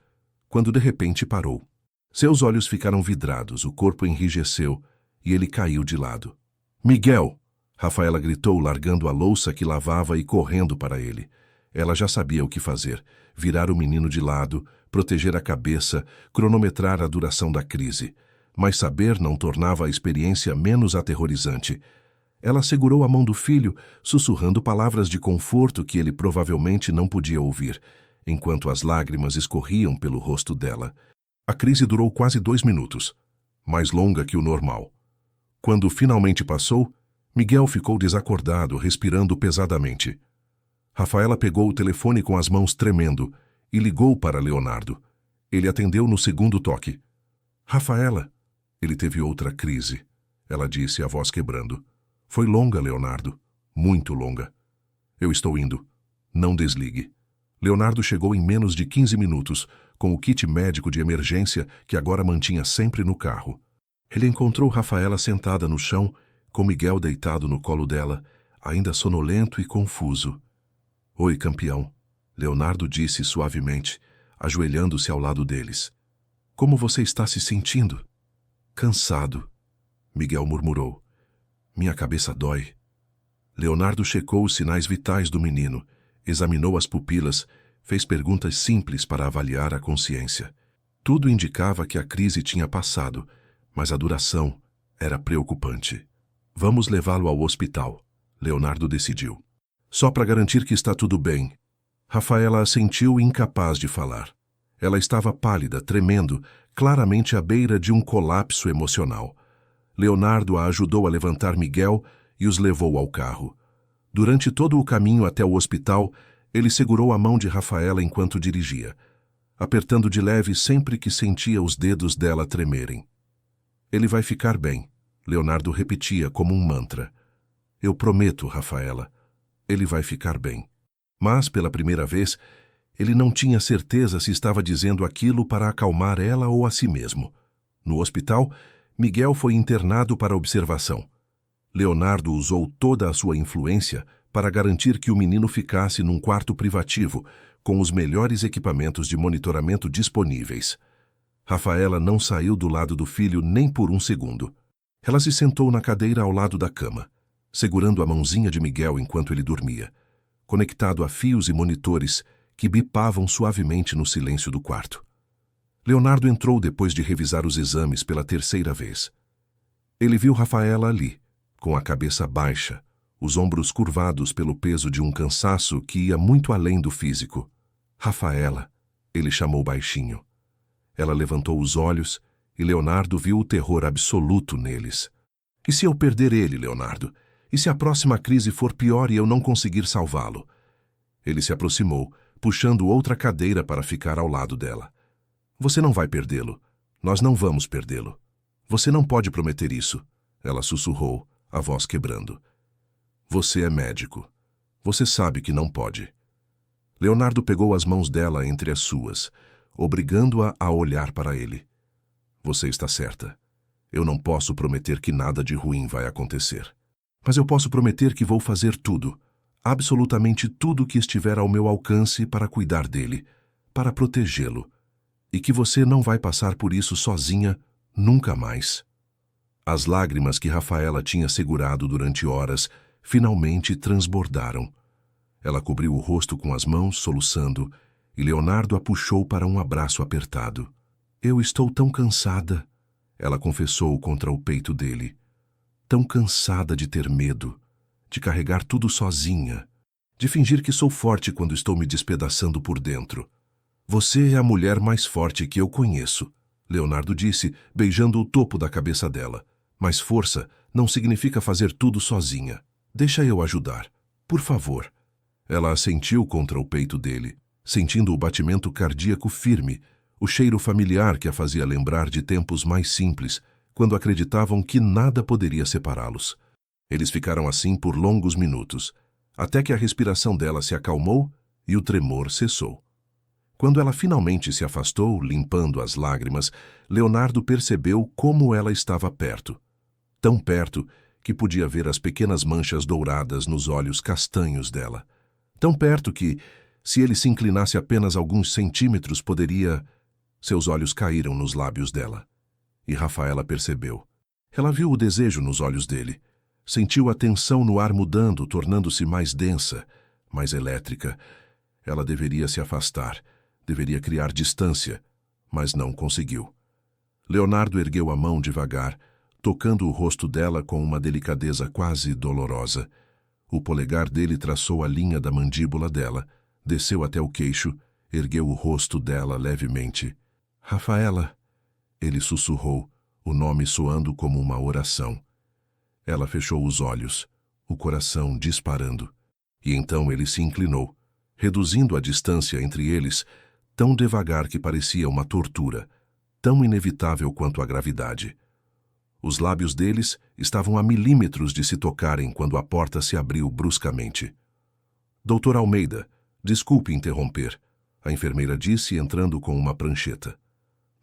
quando de repente parou. Seus olhos ficaram vidrados, o corpo enrijeceu e ele caiu de lado. "Miguel!" Rafaela gritou, largando a louça que lavava e correndo para ele. Ela já sabia o que fazer: virar o menino de lado, proteger a cabeça, cronometrar a duração da crise. Mas saber não tornava a experiência menos aterrorizante. Ela segurou a mão do filho, sussurrando palavras de conforto que ele provavelmente não podia ouvir, enquanto as lágrimas escorriam pelo rosto dela. A crise durou quase 2 minutos, mais longa que o normal. Quando finalmente passou, Miguel ficou desacordado, respirando pesadamente. Rafaela pegou o telefone com as mãos tremendo e ligou para Leonardo. Ele atendeu no segundo toque. "Rafaela." Ele teve outra crise, ela disse, a voz quebrando. "Foi longa, Leonardo. Muito longa. Eu estou indo. Não desligue." Leonardo chegou em menos de 15 minutos, com o kit médico de emergência que agora mantinha sempre no carro. Ele encontrou Rafaela sentada no chão, com Miguel deitado no colo dela, ainda sonolento e confuso. "Oi, campeão," Leonardo disse suavemente, ajoelhando-se ao lado deles. "Como você está se sentindo?" "Cansado," Miguel murmurou. "Minha cabeça dói." Leonardo checou os sinais vitais do menino, examinou as pupilas, fez perguntas simples para avaliar a consciência. Tudo indicava que a crise tinha passado, mas a duração era preocupante. "Vamos levá-lo ao hospital," Leonardo decidiu. "Só para garantir que está tudo bem." Rafaela assentiu, incapaz de falar. Ela estava pálida, tremendo, claramente à beira de um colapso emocional. Leonardo a ajudou a levantar Miguel e os levou ao carro. Durante todo o caminho até o hospital, ele segurou a mão de Rafaela enquanto dirigia, apertando de leve sempre que sentia os dedos dela tremerem. "Ele vai ficar bem," Leonardo repetia como um mantra. "Eu prometo, Rafaela. Ele vai ficar bem." Mas, pela primeira vez, ele não tinha certeza se estava dizendo aquilo para acalmar ela ou a si mesmo. No hospital, Miguel foi internado para observação. Leonardo usou toda a sua influência para garantir que o menino ficasse num quarto privativo, com os melhores equipamentos de monitoramento disponíveis. Rafaela não saiu do lado do filho nem por um segundo. Ela se sentou na cadeira ao lado da cama, segurando a mãozinha de Miguel enquanto ele dormia, conectado a fios e monitores que bipavam suavemente no silêncio do quarto. Leonardo entrou depois de revisar os exames pela terceira vez. Ele viu Rafaela ali, com a cabeça baixa, os ombros curvados pelo peso de um cansaço que ia muito além do físico. Rafaela, ele chamou baixinho. Ela levantou os olhos e Leonardo viu o terror absoluto neles. E se eu perder ele, Leonardo? E se a próxima crise for pior e eu não conseguir salvá-lo? Ele se aproximou, puxando outra cadeira para ficar ao lado dela. Você não vai perdê-lo. Nós não vamos perdê-lo. Você não pode prometer isso. Ela sussurrou, a voz quebrando. Você é médico. Você sabe que não pode. Leonardo pegou as mãos dela entre as suas, obrigando-a a olhar para ele. Você está certa. Eu não posso prometer que nada de ruim vai acontecer. Mas eu posso prometer que vou fazer tudo, absolutamente tudo que estiver ao meu alcance para cuidar dele, para protegê-lo, e que você não vai passar por isso sozinha nunca mais. As lágrimas que Rafaela tinha segurado durante horas finalmente transbordaram. Ela cobriu o rosto com as mãos, soluçando, e Leonardo a puxou para um abraço apertado. Eu estou tão cansada, ela confessou contra o peito dele. Tão cansada de ter medo, de carregar tudo sozinha, de fingir que sou forte quando estou me despedaçando por dentro. Você é a mulher mais forte que eu conheço, Leonardo disse, beijando o topo da cabeça dela. Mas força não significa fazer tudo sozinha. Deixa eu ajudar, por favor. Ela assentiu contra o peito dele, sentindo o batimento cardíaco firme, o cheiro familiar que a fazia lembrar de tempos mais simples, quando acreditavam que nada poderia separá-los. Eles ficaram assim por longos minutos, até que a respiração dela se acalmou e o tremor cessou. Quando ela finalmente se afastou, limpando as lágrimas, Leonardo percebeu como ela estava perto. Tão perto que podia ver as pequenas manchas douradas nos olhos castanhos dela. Tão perto que, se ele se inclinasse apenas alguns centímetros, poderia... Seus olhos caíram nos lábios dela. E Rafaela percebeu. Ela viu o desejo nos olhos dele. Sentiu a tensão no ar mudando, tornando-se mais densa, mais elétrica. Ela deveria se afastar, deveria criar distância, mas não conseguiu. Leonardo ergueu a mão devagar, tocando o rosto dela com uma delicadeza quase dolorosa. O polegar dele traçou a linha da mandíbula dela, desceu até o queixo, ergueu o rosto dela levemente. Rafaela, ele sussurrou, o nome soando como uma oração. Ela fechou os olhos, o coração disparando. E então ele se inclinou, reduzindo a distância entre eles, tão devagar que parecia uma tortura, tão inevitável quanto a gravidade. Os lábios deles estavam a milímetros de se tocarem quando a porta se abriu bruscamente. Doutor Almeida, desculpe interromper, a enfermeira disse entrando com uma prancheta.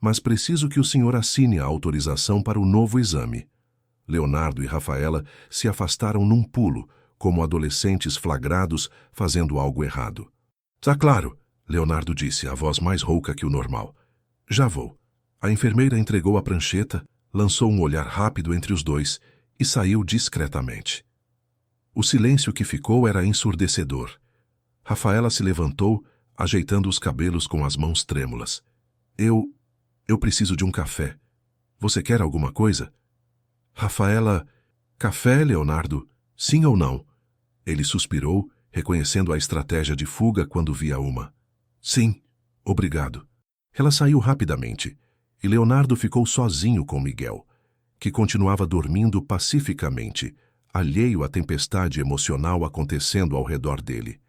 Mas preciso que o senhor assine a autorização para o novo exame. Leonardo e Rafaela se afastaram num pulo, como adolescentes flagrados fazendo algo errado. Tá claro, Leonardo disse, a voz mais rouca que o normal. Já vou. A enfermeira entregou a prancheta, lançou um olhar rápido entre os dois e saiu discretamente. O silêncio que ficou era ensurdecedor. Rafaela se levantou, ajeitando os cabelos com as mãos trêmulas. Eu preciso de um café. Você quer alguma coisa? Rafaela... Café, Leonardo? Sim ou não? Ele suspirou, reconhecendo a estratégia de fuga quando via uma. Sim, obrigado. Ela saiu rapidamente, e Leonardo ficou sozinho com Miguel, que continuava dormindo pacificamente, alheio à tempestade emocional acontecendo ao redor dele.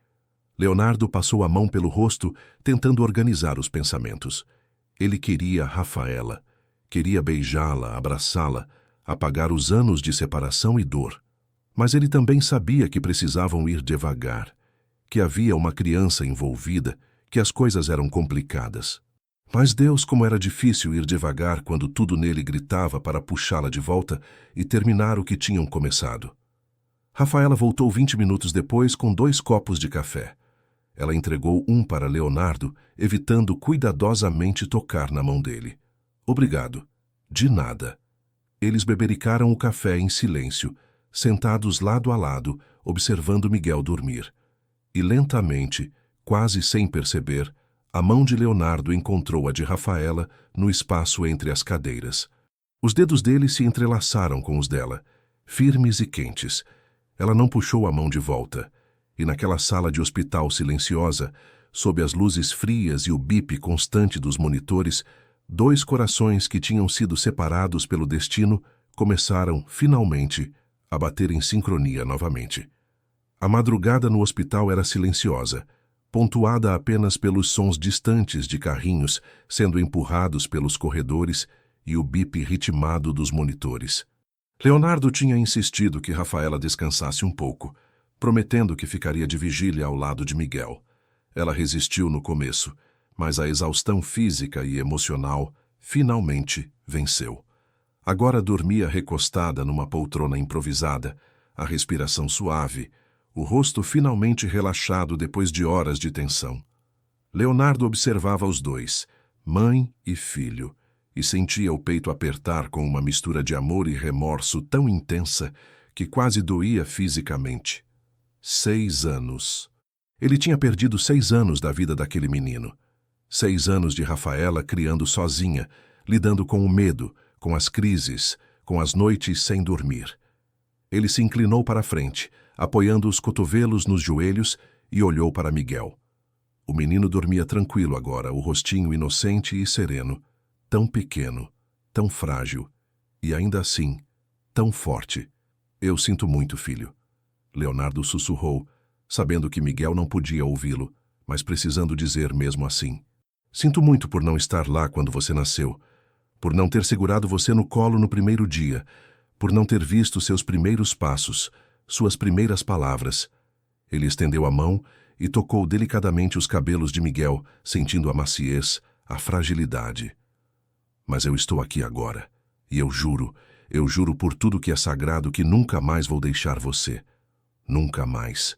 Leonardo passou a mão pelo rosto, tentando organizar os pensamentos. Ele queria Rafaela, queria beijá-la, abraçá-la, apagar os anos de separação e dor. Mas ele também sabia que precisavam ir devagar, que havia uma criança envolvida, que as coisas eram complicadas. Mas Deus, como era difícil ir devagar quando tudo nele gritava para puxá-la de volta e terminar o que tinham começado. Rafaela voltou 20 minutos depois com 2 copos de café. Ela entregou um para Leonardo, evitando cuidadosamente tocar na mão dele. Obrigado. De nada. Eles bebericaram o café em silêncio, sentados lado a lado, observando Miguel dormir. E lentamente, quase sem perceber, a mão de Leonardo encontrou a de Rafaela no espaço entre as cadeiras. Os dedos dele se entrelaçaram com os dela, firmes e quentes, Ela não puxou a mão de volta, e naquela sala de hospital silenciosa, sob as luzes frias e o bip constante dos monitores, dois corações que tinham sido separados pelo destino começaram, finalmente, a bater em sincronia novamente. A madrugada no hospital era silenciosa, pontuada apenas pelos sons distantes de carrinhos sendo empurrados pelos corredores e o bip ritmado dos monitores. Leonardo tinha insistido que Rafaela descansasse um pouco, prometendo que ficaria de vigília ao lado de Miguel. Ela resistiu no começo, mas a exaustão física e emocional finalmente venceu. Agora dormia recostada numa poltrona improvisada, a respiração suave, o rosto finalmente relaxado depois de horas de tensão. Leonardo observava os dois, mãe e filho, e sentia o peito apertar com uma mistura de amor e remorso tão intensa que quase doía fisicamente. 6 anos. Ele tinha perdido 6 anos da vida daquele menino. 6 anos de Rafaela criando sozinha, lidando com o medo, com as crises, com as noites sem dormir. Ele se inclinou para a frente, apoiando os cotovelos nos joelhos, e olhou para Miguel. O menino dormia tranquilo agora, o rostinho inocente e sereno, tão pequeno, tão frágil, e ainda assim, tão forte. Eu sinto muito, filho. Leonardo sussurrou, sabendo que Miguel não podia ouvi-lo, mas precisando dizer mesmo assim. Sinto muito por não estar lá quando você nasceu, por não ter segurado você no colo no primeiro dia, por não ter visto seus primeiros passos, suas primeiras palavras. Ele estendeu a mão e tocou delicadamente os cabelos de Miguel, sentindo a maciez, a fragilidade. Mas eu estou aqui agora, e eu juro por tudo que é sagrado que nunca mais vou deixar você. Nunca mais.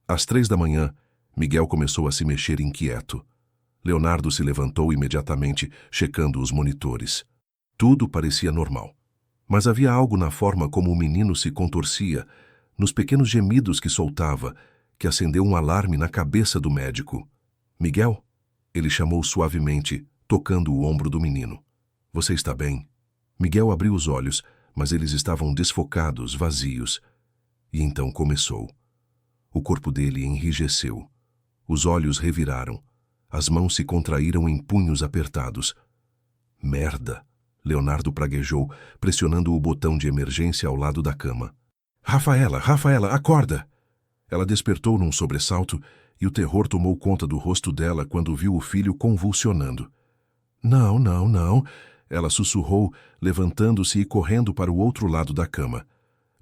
Às 3 da manhã, Miguel começou a se mexer inquieto. Leonardo se levantou imediatamente, checando os monitores. Tudo parecia normal. Mas havia algo na forma como o menino se contorcia, nos pequenos gemidos que soltava, que acendeu um alarme na cabeça do médico. Miguel? Ele chamou suavemente, tocando o ombro do menino. Você está bem? Miguel abriu os olhos, mas eles estavam desfocados, vazios. E então começou. O corpo dele enrijeceu. Os olhos reviraram. As mãos se contraíram em punhos apertados. Merda! Leonardo praguejou, pressionando o botão de emergência ao lado da cama. Rafaela, acorda! Ela despertou num sobressalto e o terror tomou conta do rosto dela quando viu o filho convulsionando. Não. Ela sussurrou, levantando-se e correndo para o outro lado da cama.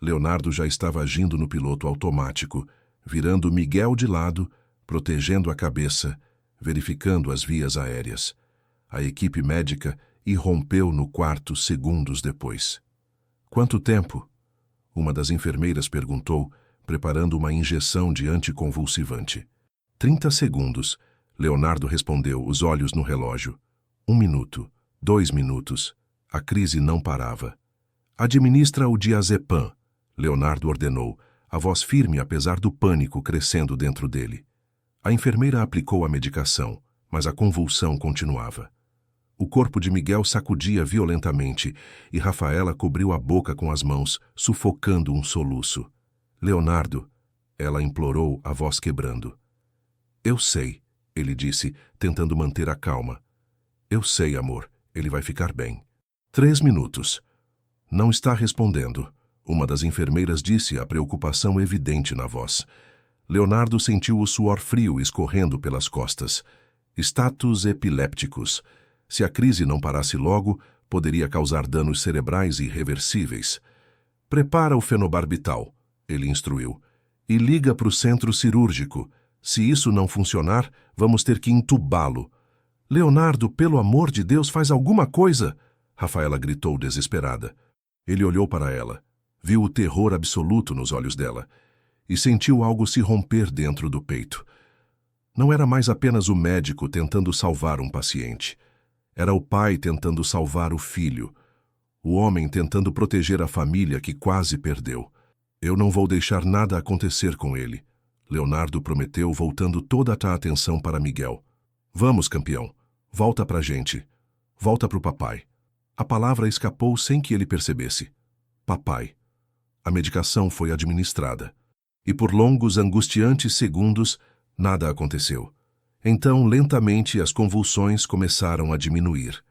Leonardo já estava agindo no piloto automático, virando Miguel de lado, protegendo a cabeça, verificando as vias aéreas. A equipe médica irrompeu no quarto segundos depois. Quanto tempo? Uma das enfermeiras perguntou, preparando uma injeção de anticonvulsivante. 30 segundos. Leonardo respondeu, os olhos no relógio. 1 minuto. 2 minutos. A crise não parava. Administra o diazepam, Leonardo ordenou, a voz firme apesar do pânico crescendo dentro dele. A enfermeira aplicou a medicação, mas a convulsão continuava. O corpo de Miguel sacudia violentamente e Rafaela cobriu a boca com as mãos, sufocando um soluço. Leonardo, ela implorou, a voz quebrando. Eu sei, ele disse, tentando manter a calma. Eu sei, amor, ele vai ficar bem. 3 minutos. Não está respondendo, uma das enfermeiras disse, a preocupação evidente na voz. Leonardo sentiu o suor frio escorrendo pelas costas. Status epilépticos. Se a crise não parasse logo, poderia causar danos cerebrais irreversíveis. Prepara o fenobarbital, ele instruiu, e liga para o centro cirúrgico. Se isso não funcionar, vamos ter que entubá-lo. Leonardo, pelo amor de Deus, faz alguma coisa! Rafaela gritou desesperada. Ele olhou para ela, viu o terror absoluto nos olhos dela e sentiu algo se romper dentro do peito. Não era mais apenas o médico tentando salvar um paciente. Era o pai tentando salvar o filho, o homem tentando proteger a família que quase perdeu. Eu não vou deixar nada acontecer com ele, Leonardo prometeu, voltando toda a atenção para Miguel. Vamos, campeão, volta pra gente, volta pro papai. A palavra escapou sem que ele percebesse. Papai. A medicação foi administrada. E por longos, angustiantes segundos, nada aconteceu. Então, lentamente, as convulsões começaram a diminuir.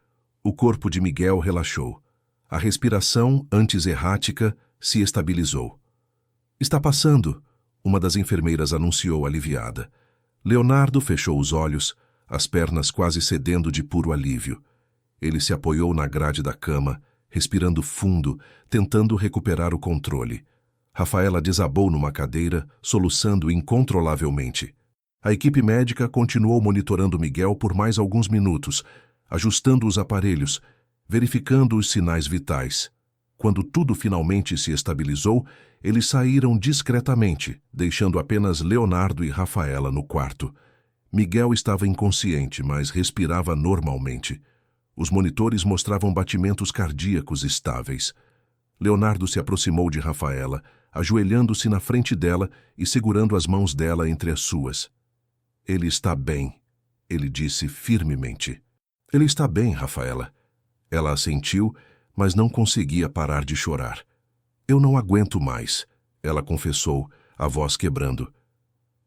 O corpo de Miguel relaxou. A respiração, antes errática, se estabilizou. "Está passando", uma das enfermeiras anunciou aliviada. Leonardo fechou os olhos, as pernas quase cedendo de puro alívio. Ele se apoiou na grade da cama, respirando fundo, tentando recuperar o controle. Rafaela desabou numa cadeira, soluçando incontrolavelmente. A equipe médica continuou monitorando Miguel por mais alguns minutos, ajustando os aparelhos, verificando os sinais vitais. Quando tudo finalmente se estabilizou, eles saíram discretamente, deixando apenas Leonardo e Rafaela no quarto. Miguel estava inconsciente, mas respirava normalmente. Os monitores mostravam batimentos cardíacos estáveis. Leonardo se aproximou de Rafaela, ajoelhando-se na frente dela e segurando as mãos dela entre as suas. "Ele está bem", ele disse firmemente. "Ele está bem, Rafaela." Ela assentiu, mas não conseguia parar de chorar. "Eu não aguento mais", ela confessou, a voz quebrando.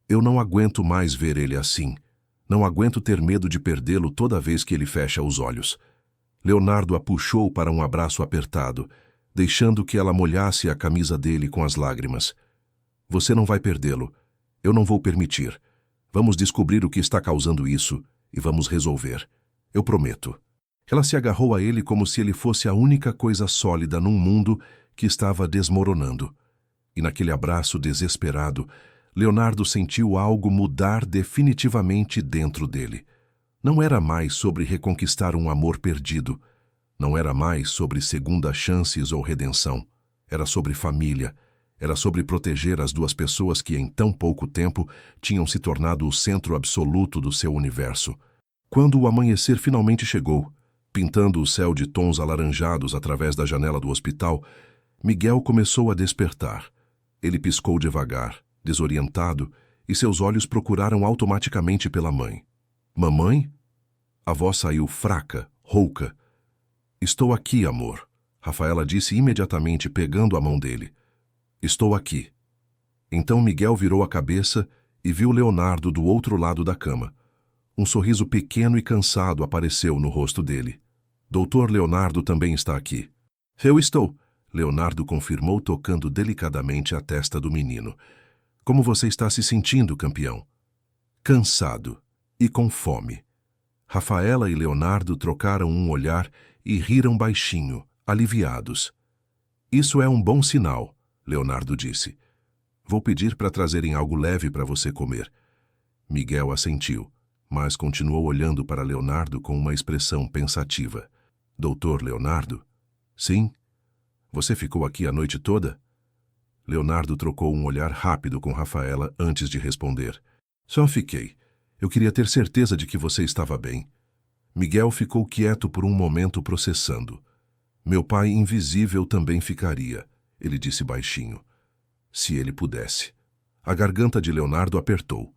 "Eu não aguento mais ver ele assim. Não aguento ter medo de perdê-lo toda vez que ele fecha os olhos." Leonardo a puxou para um abraço apertado, deixando que ela molhasse a camisa dele com as lágrimas. "Você não vai perdê-lo. Eu não vou permitir. Vamos descobrir o que está causando isso e vamos resolver. Eu prometo." Ela se agarrou a ele como se ele fosse a única coisa sólida num mundo que estava desmoronando. E naquele abraço desesperado, Leonardo sentiu algo mudar definitivamente dentro dele. Não era mais sobre reconquistar um amor perdido. Não era mais sobre segundas chances ou redenção. Era sobre família. Era sobre proteger as duas pessoas que em tão pouco tempo tinham se tornado o centro absoluto do seu universo. Quando o amanhecer finalmente chegou, pintando o céu de tons alaranjados através da janela do hospital, Miguel começou a despertar. Ele piscou devagar, desorientado, e seus olhos procuraram automaticamente pela mãe. "Mamãe?" A voz saiu fraca, rouca. "Estou aqui, amor", Rafaela disse imediatamente, pegando a mão dele. "Estou aqui." Então Miguel virou a cabeça e viu Leonardo do outro lado da cama. Um sorriso pequeno e cansado apareceu no rosto dele. "Doutor Leonardo também está aqui." "Eu estou", Leonardo confirmou, tocando delicadamente a testa do menino. "Como você está se sentindo, campeão?" "Cansado e com fome." Rafaela e Leonardo trocaram um olhar e riram baixinho, aliviados. "Isso é um bom sinal", Leonardo disse. "Vou pedir para trazerem algo leve para você comer." Miguel assentiu, mas continuou olhando para Leonardo com uma expressão pensativa. "Doutor Leonardo?" "Sim." "Você ficou aqui a noite toda?" Leonardo trocou um olhar rápido com Rafaela antes de responder. "Só fiquei. Eu queria ter certeza de que você estava bem." Miguel ficou quieto por um momento processando. "Meu pai invisível também ficaria", ele disse baixinho. "Se ele pudesse." A garganta de Leonardo apertou.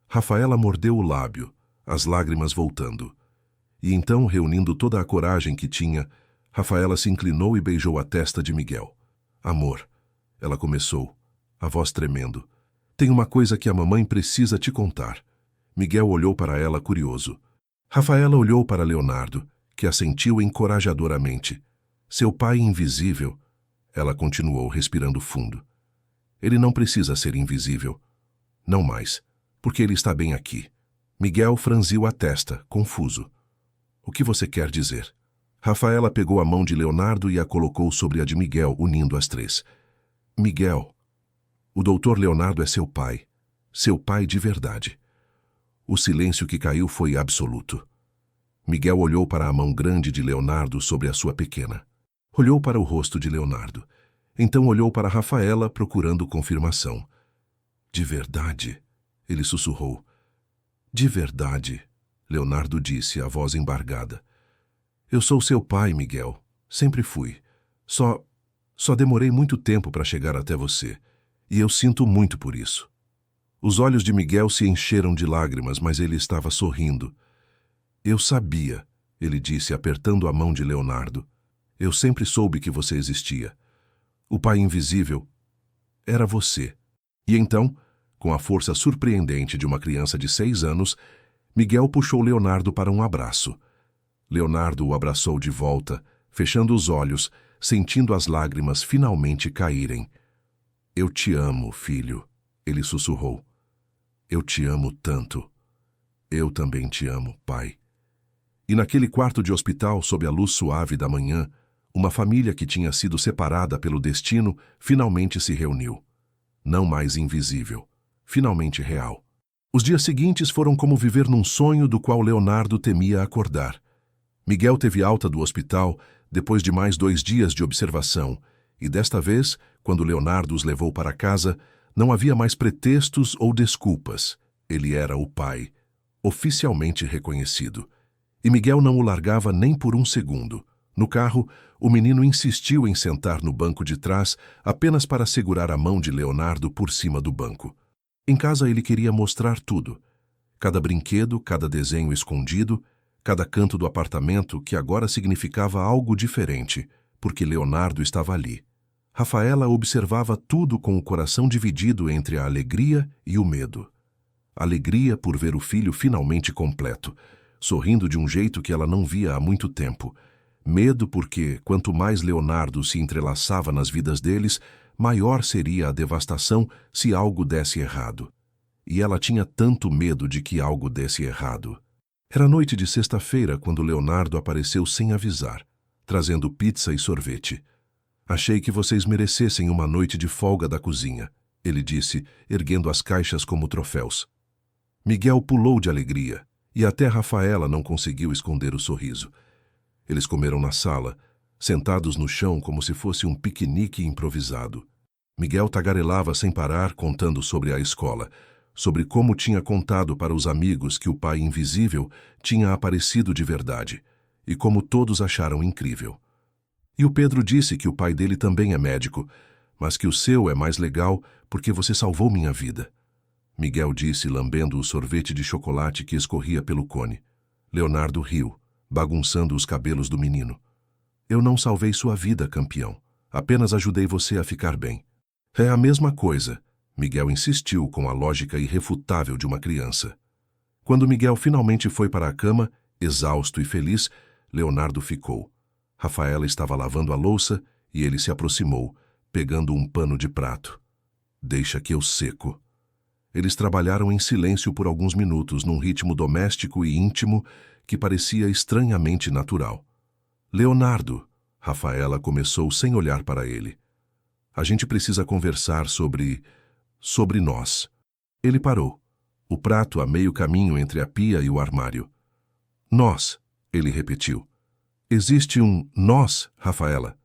Rafaela mordeu o lábio, as lágrimas voltando. E então, reunindo toda a coragem que tinha, Rafaela se inclinou e beijou a testa de Miguel. "Amor", ela começou, a voz tremendo. "Tem uma coisa que a mamãe precisa te contar." Miguel olhou para ela curioso. Rafaela olhou para Leonardo, que assentiu encorajadoramente. "Seu pai invisível", ela continuou respirando fundo. "Ele não precisa ser invisível. Não mais, porque ele está bem aqui." Miguel franziu a testa, confuso. "O que você quer dizer?" Rafaela pegou a mão de Leonardo e a colocou sobre a de Miguel, unindo as três. "Miguel, o doutor Leonardo é seu pai de verdade." O silêncio que caiu foi absoluto. Miguel olhou para a mão grande de Leonardo sobre a sua pequena. Olhou para o rosto de Leonardo. Então olhou para Rafaela, procurando confirmação. "De verdade?" ele sussurrou. "De verdade", Leonardo disse, a voz embargada. "Eu sou seu pai, Miguel. Sempre fui. Só demorei muito tempo para chegar até você. E eu sinto muito por isso." Os olhos de Miguel se encheram de lágrimas, mas ele estava sorrindo. "Eu sabia", ele disse, apertando a mão de Leonardo. "Eu sempre soube que você existia. O pai invisível era você. E então, com a força surpreendente de uma criança de 6 anos, Miguel puxou Leonardo para um abraço. Leonardo o abraçou de volta, fechando os olhos, sentindo as lágrimas finalmente caírem. Eu te amo, filho, ele sussurrou. Eu te amo tanto. Eu também te amo, pai. E naquele quarto de hospital, sob a luz suave da manhã, uma família que tinha sido separada pelo destino finalmente se reuniu. Não mais invisível, finalmente real. Os dias seguintes foram como viver num sonho do qual Leonardo temia acordar. Miguel teve alta do hospital depois de mais 2 dias de observação, e desta vez, quando Leonardo os levou para casa, não havia mais pretextos ou desculpas. Ele era o pai, oficialmente reconhecido. E Miguel não o largava nem por um segundo. No carro, o menino insistiu em sentar no banco de trás apenas para segurar a mão de Leonardo por cima do banco. Em casa ele queria mostrar tudo. Cada brinquedo, cada desenho escondido, cada canto do apartamento que agora significava algo diferente, porque Leonardo estava ali. Rafaela observava tudo com o coração dividido entre a alegria e o medo. Alegria por ver o filho finalmente completo, sorrindo de um jeito que ela não via há muito tempo. Medo porque, quanto mais Leonardo se entrelaçava nas vidas deles, maior seria a devastação se algo desse errado. E ela tinha tanto medo de que algo desse errado. Era noite de sexta-feira quando Leonardo apareceu sem avisar, trazendo pizza e sorvete. Achei que vocês merecessem uma noite de folga da cozinha, ele disse, erguendo as caixas como troféus. Miguel pulou de alegria, e até Rafaela não conseguiu esconder o sorriso. Eles comeram na sala, sentados no chão como se fosse um piquenique improvisado. Miguel tagarelava sem parar, contando sobre a escola, sobre como tinha contado para os amigos que o pai invisível tinha aparecido de verdade, e como todos acharam incrível. E o Pedro disse que o pai dele também é médico, mas que o seu é mais legal porque você salvou minha vida. Miguel disse, lambendo o sorvete de chocolate que escorria pelo cone. Leonardo riu, bagunçando os cabelos do menino. Eu não salvei sua vida, campeão. Apenas ajudei você a ficar bem. É a mesma coisa, Miguel insistiu com a lógica irrefutável de uma criança. Quando Miguel finalmente foi para a cama, exausto e feliz, Leonardo ficou. Rafaela estava lavando a louça e ele se aproximou, pegando um pano de prato. Deixa que eu seco. Eles trabalharam em silêncio por alguns minutos, num ritmo doméstico e íntimo que parecia estranhamente natural. Leonardo, Rafaela começou sem olhar para ele. A gente precisa conversar sobre nós. Ele parou, o prato a meio caminho entre a pia e o armário. Nós, ele repetiu. Existe um nós, Rafaela.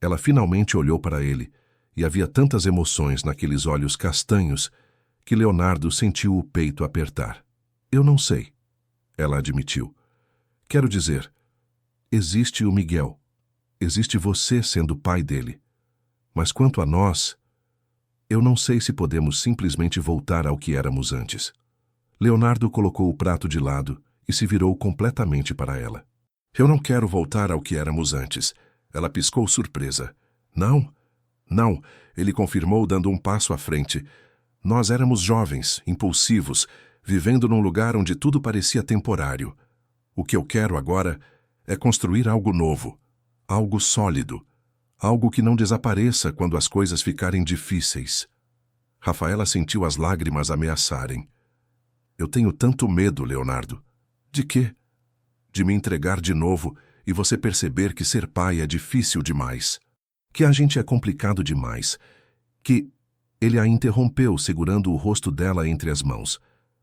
Ela finalmente olhou para ele, e havia tantas emoções naqueles olhos castanhos que Leonardo sentiu o peito apertar. Eu não sei, ela admitiu. Quero dizer, existe o Miguel. Existe você sendo pai dele. Mas quanto a nós, eu não sei se podemos simplesmente voltar ao que éramos antes. Leonardo colocou o prato de lado e se virou completamente para ela. Eu não quero voltar ao que éramos antes. Ela piscou surpresa. Não? Não, ele confirmou dando um passo à frente. Nós éramos jovens, impulsivos, vivendo num lugar onde tudo parecia temporário. O que eu quero agora é construir algo novo, algo sólido, algo que não desapareça quando as coisas ficarem difíceis. Rafaela sentiu as lágrimas ameaçarem. Eu tenho tanto medo, Leonardo. De quê? De me entregar de novo e você perceber que ser pai é difícil demais. Que a gente é complicado demais. Que... Ele a interrompeu, segurando o rosto dela entre as mãos.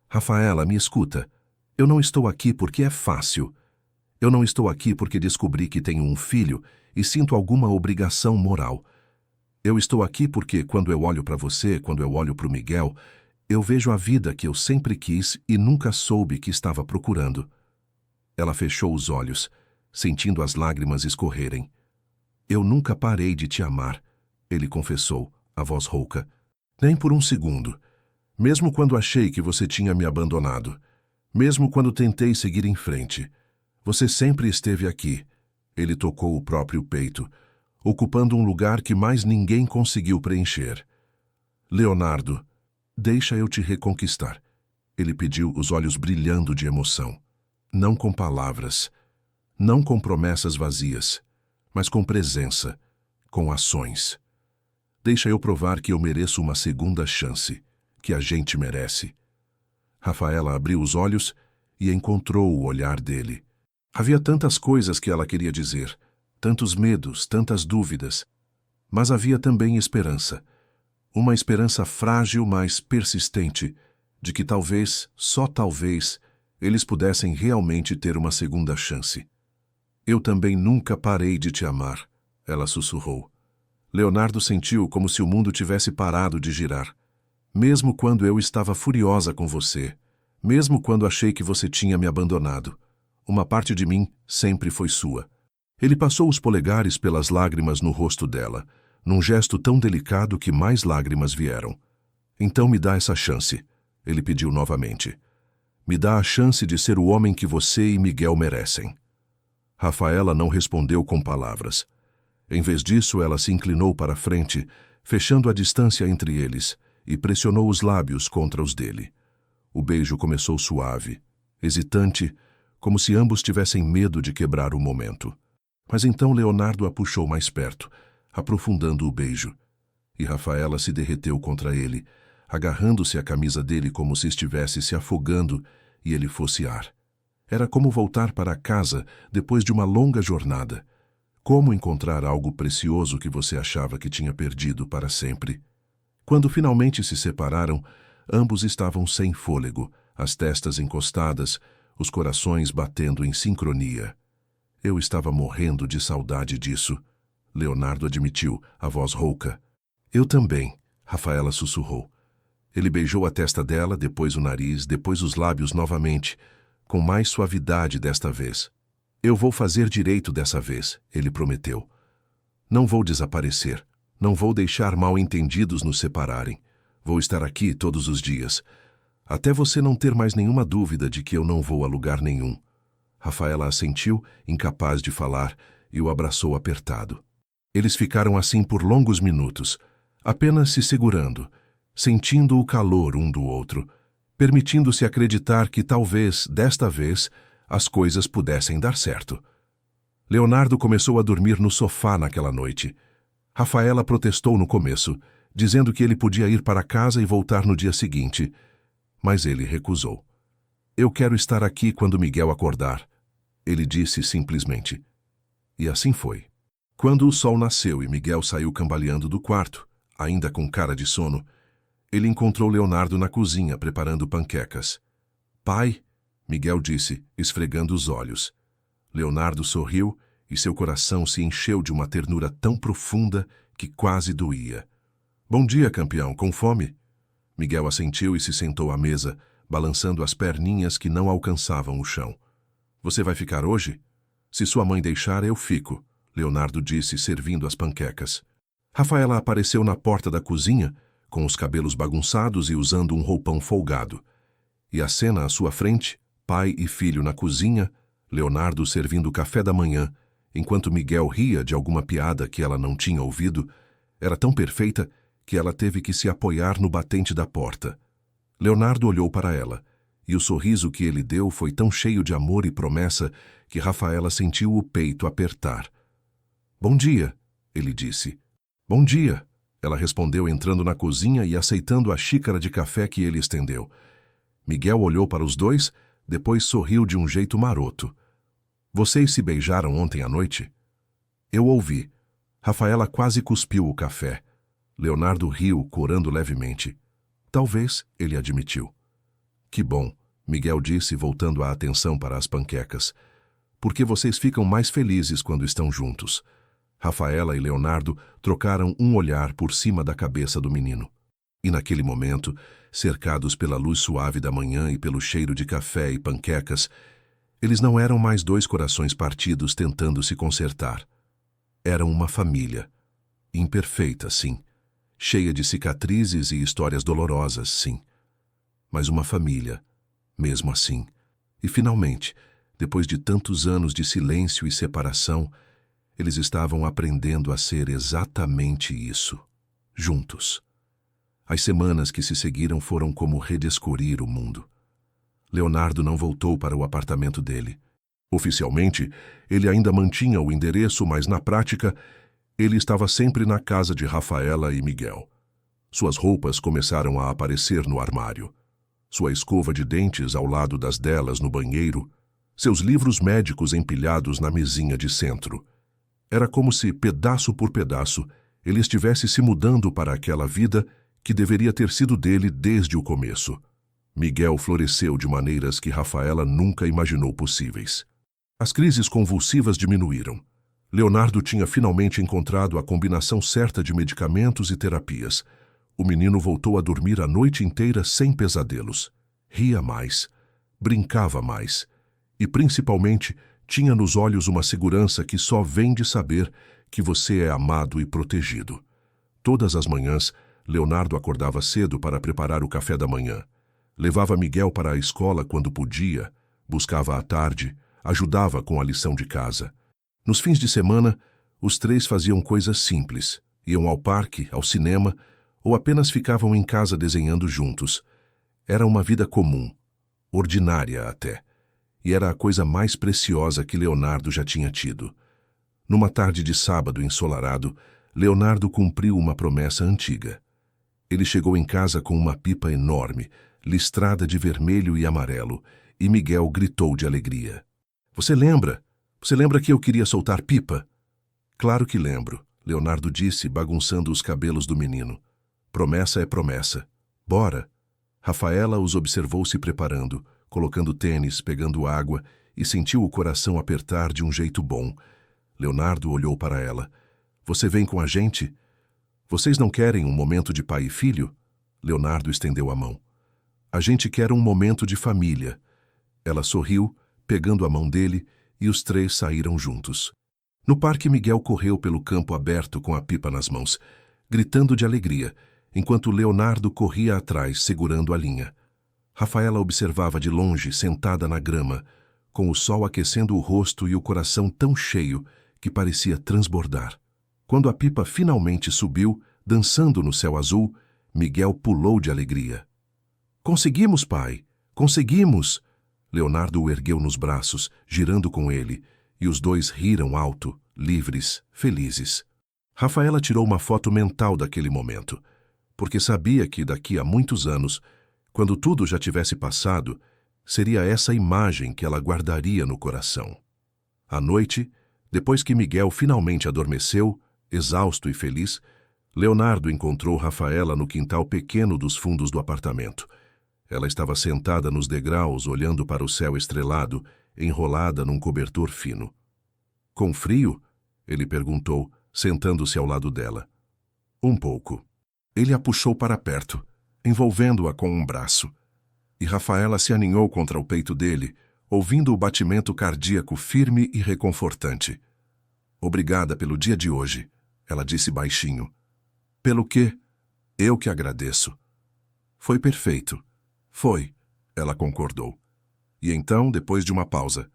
Rafaela, me escuta. Eu não estou aqui porque é fácil. Eu não estou aqui porque descobri que tenho um filho e sinto alguma obrigação moral. Eu estou aqui porque, quando eu olho para você, quando eu olho para o Miguel, eu vejo a vida que eu sempre quis e nunca soube que estava procurando. Ela fechou os olhos, sentindo as lágrimas escorrerem. Eu nunca parei de te amar, ele confessou, a voz rouca. Nem por um segundo. Mesmo quando achei que você tinha me abandonado. Mesmo quando tentei seguir em frente. Você sempre esteve aqui. Ele tocou o próprio peito. ocupando um lugar que mais ninguém conseguiu preencher. Leonardo, deixa eu te reconquistar. Ele pediu, os olhos brilhando de emoção. Não com palavras, não com promessas vazias, mas com presença, com ações. Deixa eu provar que eu mereço uma segunda chance, que a gente merece. Rafaela abriu os olhos e encontrou o olhar dele. Havia tantas coisas que ela queria dizer, tantos medos, tantas dúvidas, mas havia também esperança. Uma esperança frágil, mas persistente, de que talvez, só talvez, eles pudessem realmente ter uma segunda chance. Eu também nunca parei de te amar, ela sussurrou. Leonardo sentiu como se o mundo tivesse parado de girar. Mesmo quando eu estava furiosa com você, mesmo quando achei que você tinha me abandonado, uma parte de mim sempre foi sua. Ele passou os polegares pelas lágrimas no rosto dela, num gesto tão delicado que mais lágrimas vieram. Então me dá essa chance, ele pediu novamente. Me dá a chance de ser o homem que você e Miguel merecem. Rafaela não respondeu com palavras. Em vez disso, ela se inclinou para a frente, fechando a distância entre eles, e pressionou os lábios contra os dele. O beijo começou suave, hesitante, como se ambos tivessem medo de quebrar o momento. Mas então Leonardo a puxou mais perto, aprofundando o beijo. E Rafaela se derreteu contra ele, agarrando-se à camisa dele como se estivesse se afogando e ele fosse ar. Era como voltar para casa depois de uma longa jornada. Como encontrar algo precioso que você achava que tinha perdido para sempre? Quando finalmente se separaram, ambos estavam sem fôlego, as testas encostadas, os corações batendo em sincronia. Eu estava morrendo de saudade disso, Leonardo admitiu, a voz rouca. Eu também, Rafaela sussurrou. Ele beijou a testa dela, depois o nariz, depois os lábios novamente, com mais suavidade desta vez. Eu vou fazer direito dessa vez, ele prometeu. Não vou desaparecer. Não vou deixar mal-entendidos nos separarem. Vou estar aqui todos os dias. Até você não ter mais nenhuma dúvida de que eu não vou a lugar nenhum. Rafaela assentiu, incapaz de falar, e o abraçou apertado. Eles ficaram assim por longos minutos, apenas se segurando, sentindo o calor um do outro, permitindo-se acreditar que talvez, desta vez, as coisas pudessem dar certo. Leonardo começou a dormir no sofá naquela noite. Rafaela protestou no começo, dizendo que ele podia ir para casa e voltar no dia seguinte, mas ele recusou. Eu quero estar aqui quando Miguel acordar, ele disse simplesmente. E assim foi. Quando o sol nasceu e Miguel saiu cambaleando do quarto, ainda com cara de sono, ele encontrou Leonardo na cozinha preparando panquecas. Pai, Miguel disse, esfregando os olhos. Leonardo sorriu e seu coração se encheu de uma ternura tão profunda que quase doía. Bom dia, campeão, com fome? Miguel assentiu e se sentou à mesa, balançando as perninhas que não alcançavam o chão. Você vai ficar hoje? Se sua mãe deixar, eu fico, Leonardo disse, servindo as panquecas. Rafaela apareceu na porta da cozinha, com os cabelos bagunçados e usando um roupão folgado. E a cena à sua frente, pai e filho na cozinha, Leonardo servindo o café da manhã, enquanto Miguel ria de alguma piada que ela não tinha ouvido, era tão perfeita que ela teve que se apoiar no batente da porta. Leonardo olhou para ela, e o sorriso que ele deu foi tão cheio de amor e promessa que Rafaela sentiu o peito apertar. Bom dia, ele disse. Bom dia, ela respondeu entrando na cozinha e aceitando a xícara de café que ele estendeu. Miguel olhou para os dois, depois sorriu de um jeito maroto. Vocês se beijaram ontem à noite? Eu ouvi. Rafaela quase cuspiu o café. Leonardo riu, corando levemente. Talvez, ele admitiu. Que bom, Miguel disse, voltando a atenção para as panquecas. Porque vocês ficam mais felizes quando estão juntos. Rafaela e Leonardo trocaram um olhar por cima da cabeça do menino. E naquele momento, cercados pela luz suave da manhã e pelo cheiro de café e panquecas, eles não eram mais dois corações partidos tentando se consertar. Eram uma família. Imperfeita, sim. Cheia de cicatrizes e histórias dolorosas, sim. Mas uma família, mesmo assim. E finalmente, depois de tantos anos de silêncio e separação, Eles estavam aprendendo a ser exatamente isso, juntos. As semanas que se seguiram foram como redescobrir o mundo. Leonardo não voltou para o apartamento dele. Oficialmente, ele ainda mantinha o endereço, mas na prática, ele estava sempre na casa de Rafaela e Miguel. Suas roupas começaram a aparecer no armário. Sua escova de dentes ao lado das delas no banheiro. Seus livros médicos empilhados na mesinha de centro. Era como se, pedaço por pedaço, ele estivesse se mudando para aquela vida que deveria ter sido dele desde o começo. Miguel floresceu de maneiras que Rafaela nunca imaginou possíveis. As crises convulsivas diminuíram. Leonardo tinha finalmente encontrado a combinação certa de medicamentos e terapias. O menino voltou a dormir a noite inteira sem pesadelos. Ria mais, brincava mais e, principalmente, tinha nos olhos uma segurança que só vem de saber que você é amado e protegido. Todas as manhãs, Leonardo acordava cedo para preparar o café da manhã. Levava Miguel para a escola quando podia, buscava à tarde, ajudava com a lição de casa. Nos fins de semana, os três faziam coisas simples. Iam ao parque, ao cinema, ou apenas ficavam em casa desenhando juntos. Era uma vida comum, ordinária até, e era a coisa mais preciosa que Leonardo já tinha tido. Numa tarde de sábado ensolarado, Leonardo cumpriu uma promessa antiga. Ele chegou em casa com uma pipa enorme, listrada de vermelho e amarelo, e Miguel gritou de alegria. Você lembra? Você lembra que eu queria soltar pipa?" "Claro que lembro", Leonardo disse, bagunçando os cabelos do menino. "Promessa é promessa. Bora." Rafaela os observou se preparando, colocando tênis, pegando água, e sentiu o coração apertar de um jeito bom. Leonardo olhou para ela. "Você vem com a gente? Vocês não querem um momento de pai e filho?" Leonardo estendeu a mão. "A gente quer um momento de família." Ela sorriu, pegando a mão dele, e os três saíram juntos. No parque, Miguel correu pelo campo aberto com a pipa nas mãos, gritando de alegria, enquanto Leonardo corria atrás, segurando a linha. Rafaela observava de longe, sentada na grama, com o sol aquecendo o rosto e o coração tão cheio que parecia transbordar. Quando a pipa finalmente subiu, dançando no céu azul, Miguel pulou de alegria. "Conseguimos, pai! Conseguimos!" Leonardo o ergueu nos braços, girando com ele, e os dois riram alto, livres, felizes. Rafaela tirou uma foto mental daquele momento, porque sabia que daqui a muitos anos, quando tudo já tivesse passado, seria essa imagem que ela guardaria no coração. À noite, depois que Miguel finalmente adormeceu, exausto e feliz, Leonardo encontrou Rafaela no quintal pequeno dos fundos do apartamento. Ela estava sentada nos degraus, olhando para o céu estrelado, enrolada num cobertor fino. "Com frio?" ele perguntou, sentando-se ao lado dela. "Um pouco." Ele a puxou para perto, envolvendo-a com um braço. E Rafaela se aninhou contra o peito dele, ouvindo o batimento cardíaco firme e reconfortante. "Obrigada pelo dia de hoje," ela disse baixinho. "Pelo quê?" "Eu que agradeço." "Foi perfeito." "Foi," ela concordou. E então, depois de uma pausa,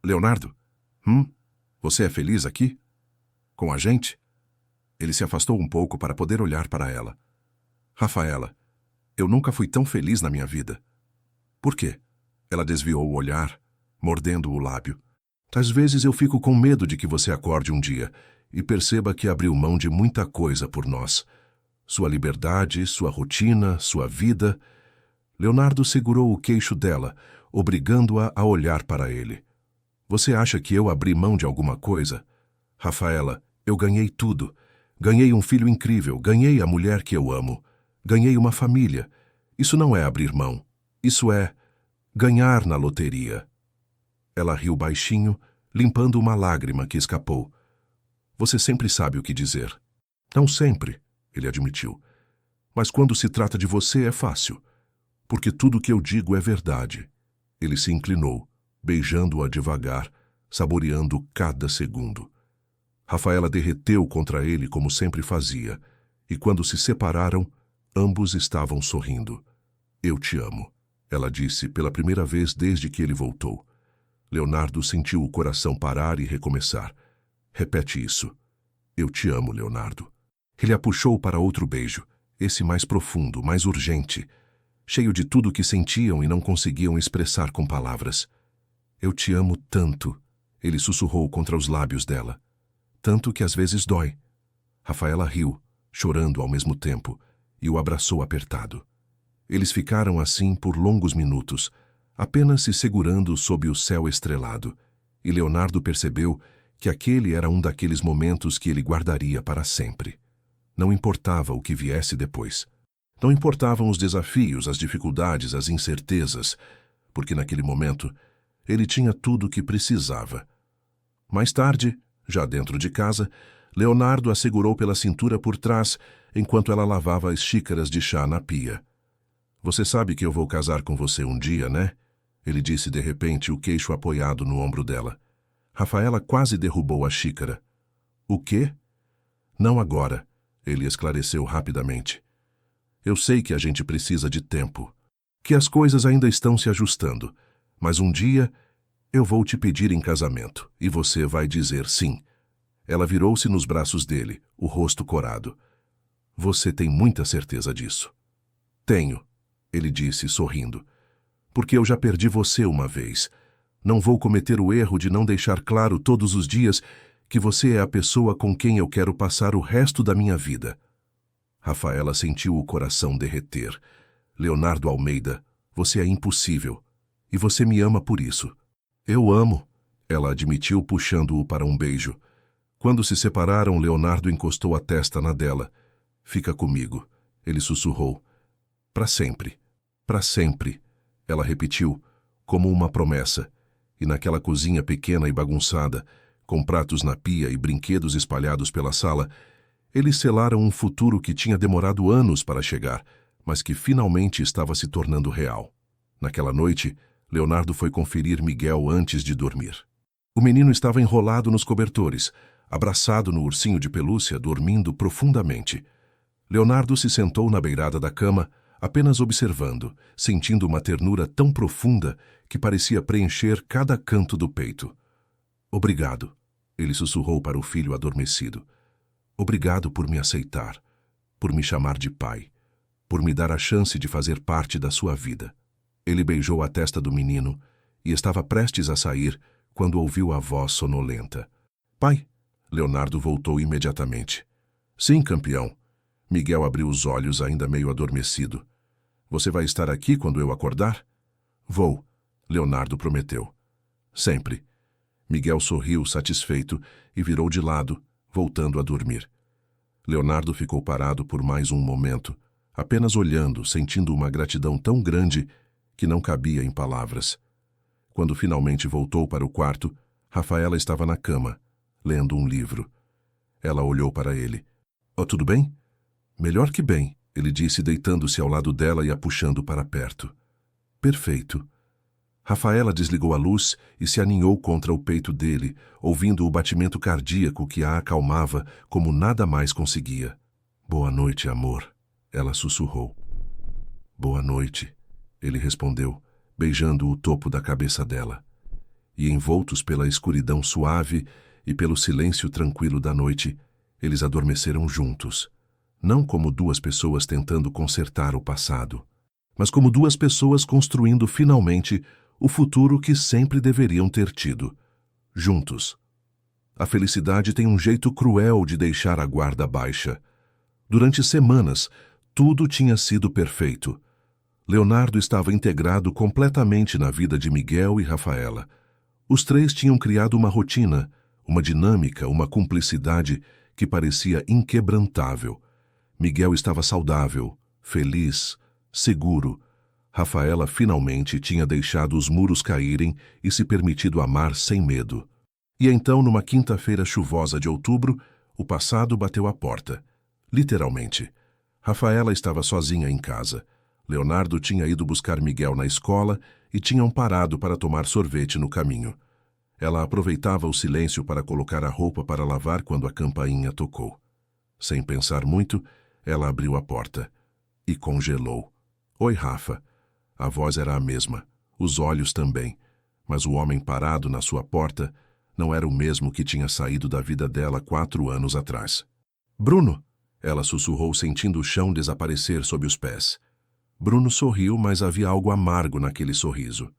"Leonardo, você é feliz aqui? Com a gente?" Ele se afastou um pouco para poder olhar para ela. "Rafaela, eu nunca fui tão feliz na minha vida." "Por quê?" Ela desviou o olhar, mordendo o lábio. "Às vezes eu fico com medo de que você acorde um dia e perceba que abriu mão de muita coisa por nós. Sua liberdade, sua rotina, sua vida." Leonardo segurou o queixo dela, obrigando-a a olhar para ele. "Você acha que eu abri mão de alguma coisa? Rafaela, eu ganhei tudo. Ganhei um filho incrível, ganhei a mulher que eu amo. Ganhei uma família. Isso não é abrir mão. Isso é ganhar na loteria." Ela riu baixinho, limpando uma lágrima que escapou. "Você sempre sabe o que dizer." "Não sempre," ele admitiu. "Mas quando se trata de você é fácil. Porque tudo o que eu digo é verdade." Ele se inclinou, beijando-a devagar, saboreando cada segundo. Rafaela derreteu contra ele como sempre fazia, e quando se separaram, ambos estavam sorrindo. "Eu te amo," ela disse pela primeira vez desde que ele voltou. Leonardo sentiu o coração parar e recomeçar. Repete isso. Eu te amo, Leonardo. Ele a puxou para outro beijo, esse mais profundo, mais urgente, cheio de tudo que sentiam e não conseguiam expressar com palavras. Eu te amo tanto, ele sussurrou contra os lábios dela. Tanto que às vezes dói. Rafaela riu, chorando ao mesmo tempo, e o abraçou apertado. Eles ficaram assim por longos minutos, apenas se segurando sob o céu estrelado, e Leonardo percebeu que aquele era um daqueles momentos que ele guardaria para sempre. Não importava o que viesse depois. Não importavam os desafios, as dificuldades, as incertezas, porque naquele momento ele tinha tudo o que precisava. Mais tarde, já dentro de casa, Leonardo a segurou pela cintura por trás enquanto ela lavava as xícaras de chá na pia. Você sabe que eu vou casar com você um dia, né? Ele disse de repente, o queixo apoiado no ombro dela. Rafaela quase derrubou a xícara. O quê? Não agora, ele esclareceu rapidamente. Eu sei que a gente precisa de tempo, que as coisas ainda estão se ajustando, mas um dia eu vou te pedir em casamento e você vai dizer sim. Ela virou-se nos braços dele, o rosto corado. Você tem muita certeza disso? Tenho, ele disse, sorrindo. Porque eu já perdi você uma vez. Não vou cometer o erro de não deixar claro todos os dias que você é a pessoa com quem eu quero passar o resto da minha vida. Rafaela sentiu o coração derreter. Leonardo Almeida, você é impossível. E você me ama por isso. Eu amo, ela admitiu puxando-o para um beijo. Quando se separaram, Leonardo encostou a testa na dela. Fica comigo, ele sussurrou. Para sempre, ela repetiu, como uma promessa. E naquela cozinha pequena e bagunçada, com pratos na pia e brinquedos espalhados pela sala, eles selaram um futuro que tinha demorado anos para chegar, mas que finalmente estava se tornando real. Naquela noite, Leonardo foi conferir Miguel antes de dormir. O menino estava enrolado nos cobertores, abraçado no ursinho de pelúcia, dormindo profundamente. Leonardo se sentou na beirada da cama, apenas observando, sentindo uma ternura tão profunda que parecia preencher cada canto do peito. Obrigado, ele sussurrou para o filho adormecido. Obrigado por me aceitar, por me chamar de pai, por me dar a chance de fazer parte da sua vida. Ele beijou a testa do menino e estava prestes a sair quando ouviu a voz sonolenta. Pai? Leonardo voltou imediatamente. Sim, campeão. Miguel abriu os olhos ainda meio adormecido. Você vai estar aqui quando eu acordar? Vou, Leonardo prometeu. Sempre. Miguel sorriu satisfeito e virou de lado, voltando a dormir. Leonardo ficou parado por mais um momento, apenas olhando, sentindo uma gratidão tão grande que não cabia em palavras. Quando finalmente voltou para o quarto, Rafaela estava na cama, lendo um livro. Ela olhou para ele. Oh, tudo bem? Melhor que bem, ele disse, deitando-se ao lado dela e a puxando para perto. Perfeito. Rafaela desligou a luz e se aninhou contra o peito dele, ouvindo o batimento cardíaco que a acalmava como nada mais conseguia. Boa noite, amor, ela sussurrou. Boa noite, ele respondeu, beijando o topo da cabeça dela. E envoltos pela escuridão suave e pelo silêncio tranquilo da noite, eles adormeceram juntos. Não como duas pessoas tentando consertar o passado, mas como duas pessoas construindo finalmente o futuro que sempre deveriam ter tido, juntos. A felicidade tem um jeito cruel de deixar a guarda baixa. Durante semanas, tudo tinha sido perfeito. Leonardo estava integrado completamente na vida de Miguel e Rafaela. Os três tinham criado uma rotina, uma dinâmica, uma cumplicidade que parecia inquebrantável. Miguel estava saudável, feliz, seguro. Rafaela finalmente tinha deixado os muros caírem e se permitido amar sem medo. E então, numa quinta-feira chuvosa de outubro, o passado bateu à porta. Literalmente. Rafaela estava sozinha em casa. Leonardo tinha ido buscar Miguel na escola e tinham parado para tomar sorvete no caminho. Ela aproveitava o silêncio para colocar a roupa para lavar quando a campainha tocou. Sem pensar muito, ela abriu a porta e congelou. Oi, Rafa. A voz era a mesma, os olhos também, mas o homem parado na sua porta Não era o mesmo que tinha saído da vida dela 4 anos atrás. Bruno! Ela sussurrou, sentindo o chão desaparecer sob os pés. Bruno sorriu, mas havia algo amargo naquele sorriso.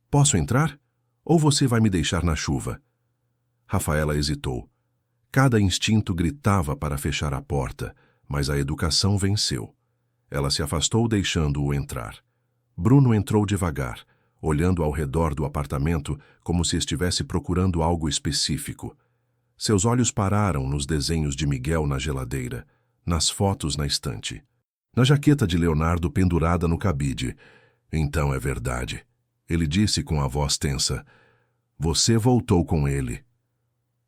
Posso entrar? Ou você vai me deixar na chuva? Rafaela hesitou. Cada instinto gritava para fechar a porta, mas a educação venceu. Ela se afastou, deixando-o entrar. Bruno entrou devagar, olhando ao redor do apartamento como se estivesse procurando algo específico. Seus olhos pararam nos desenhos de Miguel na geladeira, nas fotos na estante, na jaqueta de Leonardo pendurada no cabide. Então é verdade. Ele disse com a voz tensa. Você voltou com ele.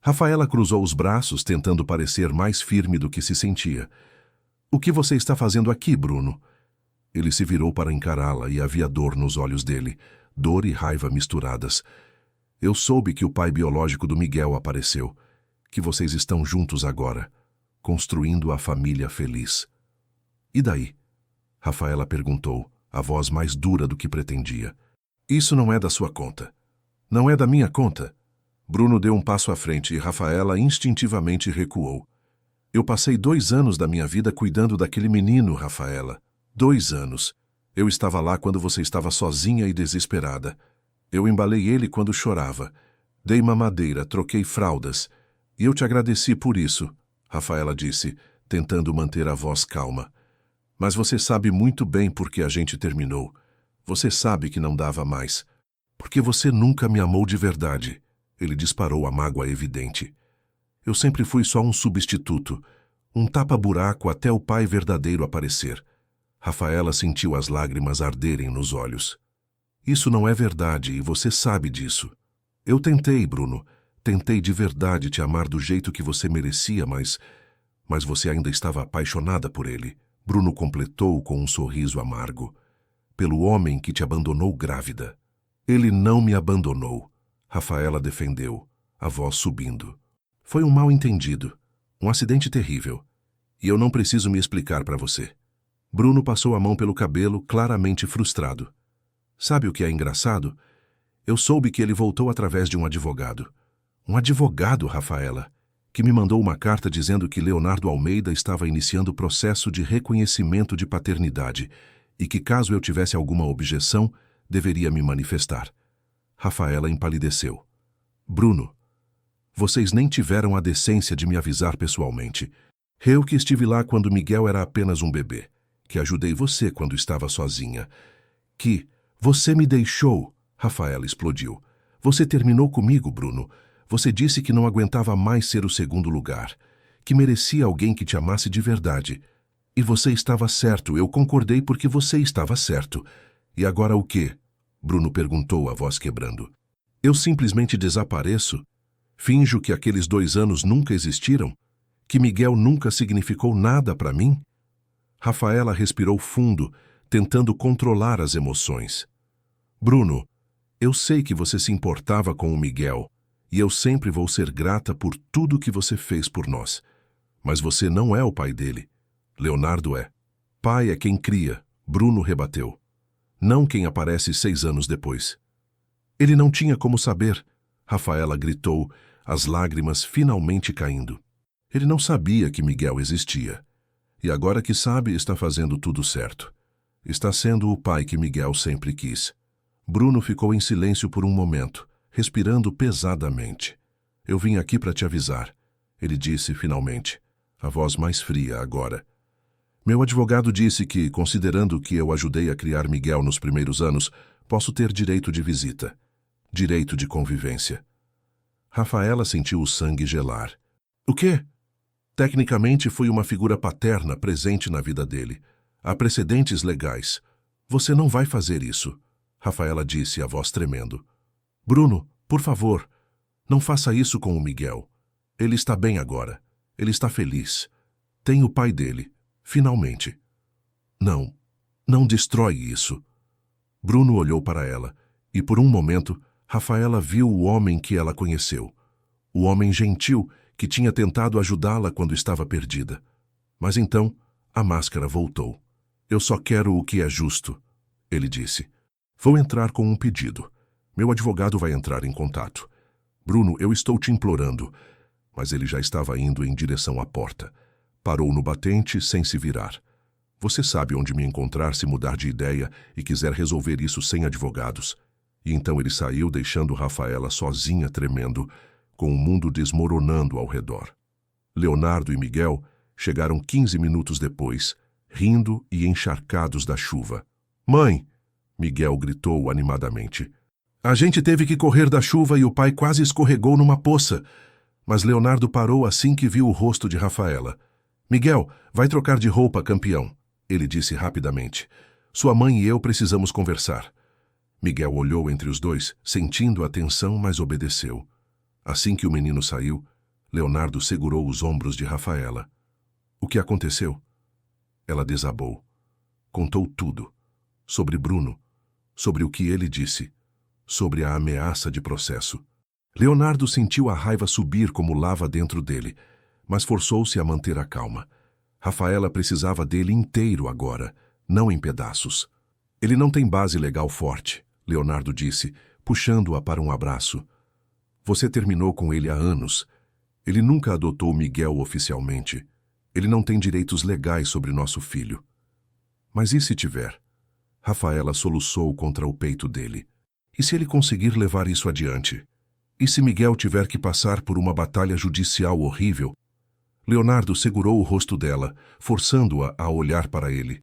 Rafaela cruzou os braços, tentando parecer mais firme do que se sentia. O que você está fazendo aqui, Bruno? Ele se virou para encará-la e havia dor nos olhos dele, dor e raiva misturadas. Eu soube que o pai biológico do Miguel apareceu, que vocês estão juntos agora, construindo a família feliz. E daí? Rafaela perguntou, a voz mais dura do que pretendia. Isso não é da sua conta. Não é da minha conta. Bruno deu um passo à frente e Rafaela instintivamente recuou. Eu passei 2 anos da minha vida cuidando daquele menino, Rafaela. 2 anos. Eu estava lá quando você estava sozinha e desesperada. Eu embalei ele quando chorava. Dei mamadeira, troquei fraldas. E eu te agradeci por isso, Rafaela disse, tentando manter a voz calma. Mas você sabe muito bem por que a gente terminou. Você sabe que não dava mais. Porque você nunca me amou de verdade. Ele disparou a mágoa evidente. Eu sempre fui só um substituto, um tapa-buraco até o pai verdadeiro aparecer. Rafaela sentiu as lágrimas arderem nos olhos. Isso não é verdade e você sabe disso. Eu tentei, Bruno. Tentei de verdade te amar do jeito que você merecia, mas você ainda estava apaixonada por ele. Bruno completou com um sorriso amargo. Pelo homem que te abandonou grávida. Ele não me abandonou. Rafaela defendeu, a voz subindo. Foi um mal-entendido, um acidente terrível. E eu não preciso me explicar para você. Bruno passou a mão pelo cabelo, claramente frustrado. Sabe o que é engraçado? Eu soube que ele voltou através de um advogado. Um advogado, Rafaela, que me mandou uma carta dizendo que Leonardo Almeida estava iniciando o processo de reconhecimento de paternidade e que, caso eu tivesse alguma objeção, deveria me manifestar. Rafaela empalideceu. Bruno, vocês nem tiveram a decência de me avisar pessoalmente. Eu que estive lá quando Miguel era apenas um bebê, que ajudei você quando estava sozinha. Que você me deixou, Rafaela explodiu. Você terminou comigo, Bruno. Você disse que não aguentava mais ser o segundo lugar, que merecia alguém que te amasse de verdade. E você estava certo, eu concordei porque você estava certo. E agora o quê? Bruno perguntou, a voz quebrando. Eu simplesmente desapareço? Finjo que aqueles 2 anos nunca existiram? Que Miguel nunca significou nada para mim? Rafaela respirou fundo, tentando controlar as emoções. Bruno, eu sei que você se importava com o Miguel, e eu sempre vou ser grata por tudo que você fez por nós. Mas você não é o pai dele. Leonardo é. Pai é quem cria, Bruno rebateu. Não quem aparece 6 anos depois. Ele não tinha como saber, Rafaela gritou, as lágrimas finalmente caindo. Ele não sabia que Miguel existia. E agora que sabe, está fazendo tudo certo. Está sendo o pai que Miguel sempre quis. Bruno ficou em silêncio por um momento, respirando pesadamente. Eu vim aqui para te avisar, ele disse finalmente, a voz mais fria agora. Meu advogado disse que, considerando que eu ajudei a criar Miguel nos primeiros anos, posso ter direito de visita, direito de convivência. Rafaela sentiu o sangue gelar. O quê? Tecnicamente fui uma figura paterna presente na vida dele. Há precedentes legais. Você não vai fazer isso, Rafaela disse, a voz tremendo. Bruno, por favor, não faça isso com o Miguel. Ele está bem agora. Ele está feliz. Tem o pai dele. Finalmente. Não destrói isso. Bruno olhou para ela, e por um momento, Rafaela viu o homem que ela conheceu. O homem gentil que tinha tentado ajudá-la quando estava perdida. Mas então, a máscara voltou. Eu só quero o que é justo, ele disse. Vou entrar com um pedido. Meu advogado vai entrar em contato. Bruno, eu estou te implorando. Mas ele já estava indo em direção à porta. Parou no batente sem se virar. Você sabe onde me encontrar se mudar de ideia e quiser resolver isso sem advogados. E então ele saiu, deixando Rafaela sozinha, tremendo, com o mundo desmoronando ao redor. Leonardo e Miguel chegaram 15 minutos depois, rindo e encharcados da chuva. Mãe! Miguel gritou animadamente. A gente teve que correr da chuva e o pai quase escorregou numa poça. Mas Leonardo parou assim que viu o rosto de Rafaela. Miguel, vai trocar de roupa, campeão, ele disse rapidamente. Sua mãe e eu precisamos conversar. Miguel olhou entre os dois, sentindo a tensão, mas obedeceu. Assim que o menino saiu, Leonardo segurou os ombros de Rafaela. O que aconteceu? Ela desabou. Contou tudo. Sobre Bruno, sobre o que ele disse, sobre a ameaça de processo. Leonardo sentiu a raiva subir como lava dentro dele, mas forçou-se a manter a calma. Rafaela precisava dele inteiro agora, não em pedaços. Ele não tem base legal forte, Leonardo disse, puxando-a para um abraço. Você terminou com ele há anos. Ele nunca adotou Miguel oficialmente. Ele não tem direitos legais sobre nosso filho. Mas e se tiver? Rafaela soluçou contra o peito dele. E se ele conseguir levar isso adiante? E se Miguel tiver que passar por uma batalha judicial horrível? Leonardo segurou o rosto dela, forçando-a a olhar para ele.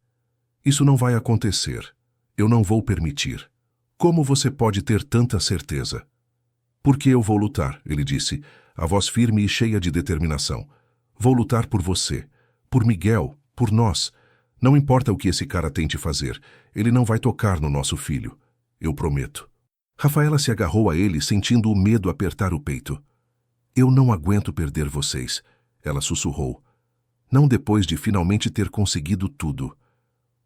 Isso não vai acontecer. Eu não vou permitir. Como você pode ter tanta certeza? Porque eu vou lutar, ele disse, a voz firme e cheia de determinação. Vou lutar por você, por Miguel, por nós. Não importa o que esse cara tente fazer, ele não vai tocar no nosso filho. Eu prometo. Rafaela se agarrou a ele, sentindo o medo apertar o peito. Eu não aguento perder vocês, ela sussurrou. Não depois de finalmente ter conseguido tudo.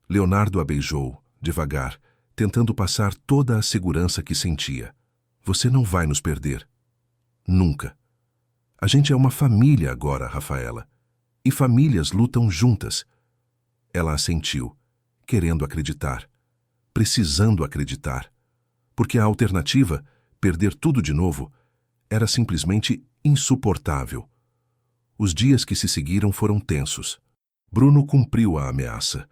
Leonardo a beijou, devagar, tentando passar toda a segurança que sentia. Você não vai nos perder. Nunca. A gente é uma família agora, Rafaela. E famílias lutam juntas. Ela assentiu, querendo acreditar, precisando acreditar. Porque a alternativa, perder tudo de novo, era simplesmente insuportável. Os dias que se seguiram foram tensos. Bruno cumpriu a ameaça.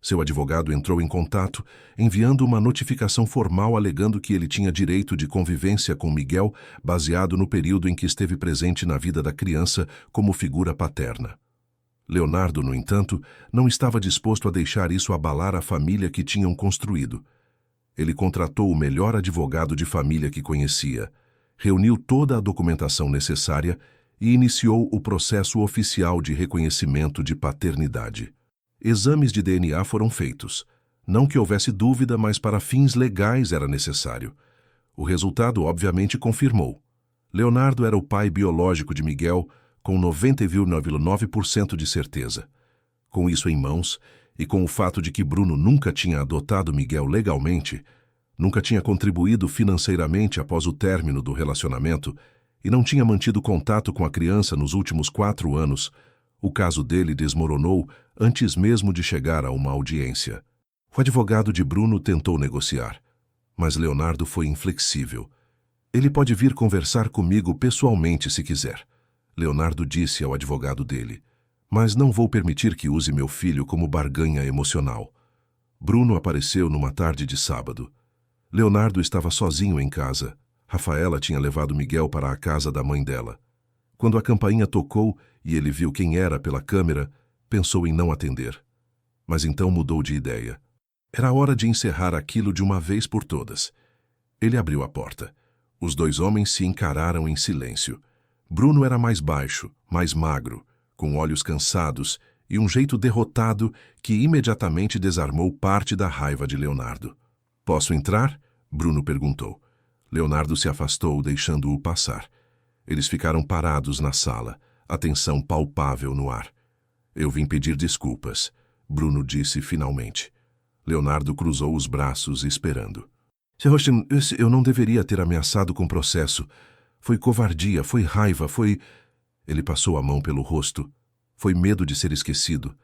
Seu advogado entrou em contato, enviando uma notificação formal alegando que ele tinha direito de convivência com Miguel, baseado no período em que esteve presente na vida da criança como figura paterna. Leonardo, no entanto, não estava disposto a deixar isso abalar a família que tinham construído. Ele contratou o melhor advogado de família que conhecia, reuniu toda a documentação necessária e iniciou o processo oficial de reconhecimento de paternidade. Exames de DNA foram feitos. Não que houvesse dúvida, mas para fins legais era necessário. O resultado, obviamente, confirmou. Leonardo era o pai biológico de Miguel, com 99,9% de certeza. Com isso em mãos, e com o fato de que Bruno nunca tinha adotado Miguel legalmente, nunca tinha contribuído financeiramente após o término do relacionamento e não tinha mantido contato com a criança nos últimos 4 anos, o caso dele desmoronou antes mesmo de chegar a uma audiência. O advogado de Bruno tentou negociar, mas Leonardo foi inflexível. Ele pode vir conversar comigo pessoalmente se quiser, Leonardo disse ao advogado dele. Mas não vou permitir que use meu filho como barganha emocional. Bruno apareceu numa tarde de sábado. Leonardo estava sozinho em casa. Rafaela tinha levado Miguel para a casa da mãe dela. Quando a campainha tocou e ele viu quem era pela câmera, pensou em não atender. Mas então mudou de ideia. Era hora de encerrar aquilo de uma vez por todas. Ele abriu a porta. Os 2 homens se encararam em silêncio. Bruno era mais baixo, mais magro, com olhos cansados e um jeito derrotado que imediatamente desarmou parte da raiva de Leonardo. Posso entrar? Bruno perguntou. Leonardo se afastou, deixando-o passar. Eles ficaram parados na sala, a tensão palpável no ar. Eu vim pedir desculpas, Bruno disse finalmente. Leonardo cruzou os braços, esperando. Sebastian, eu não deveria ter ameaçado com processo. Foi covardia, foi raiva, foi... Ele passou a mão pelo rosto. Foi medo de ser esquecido,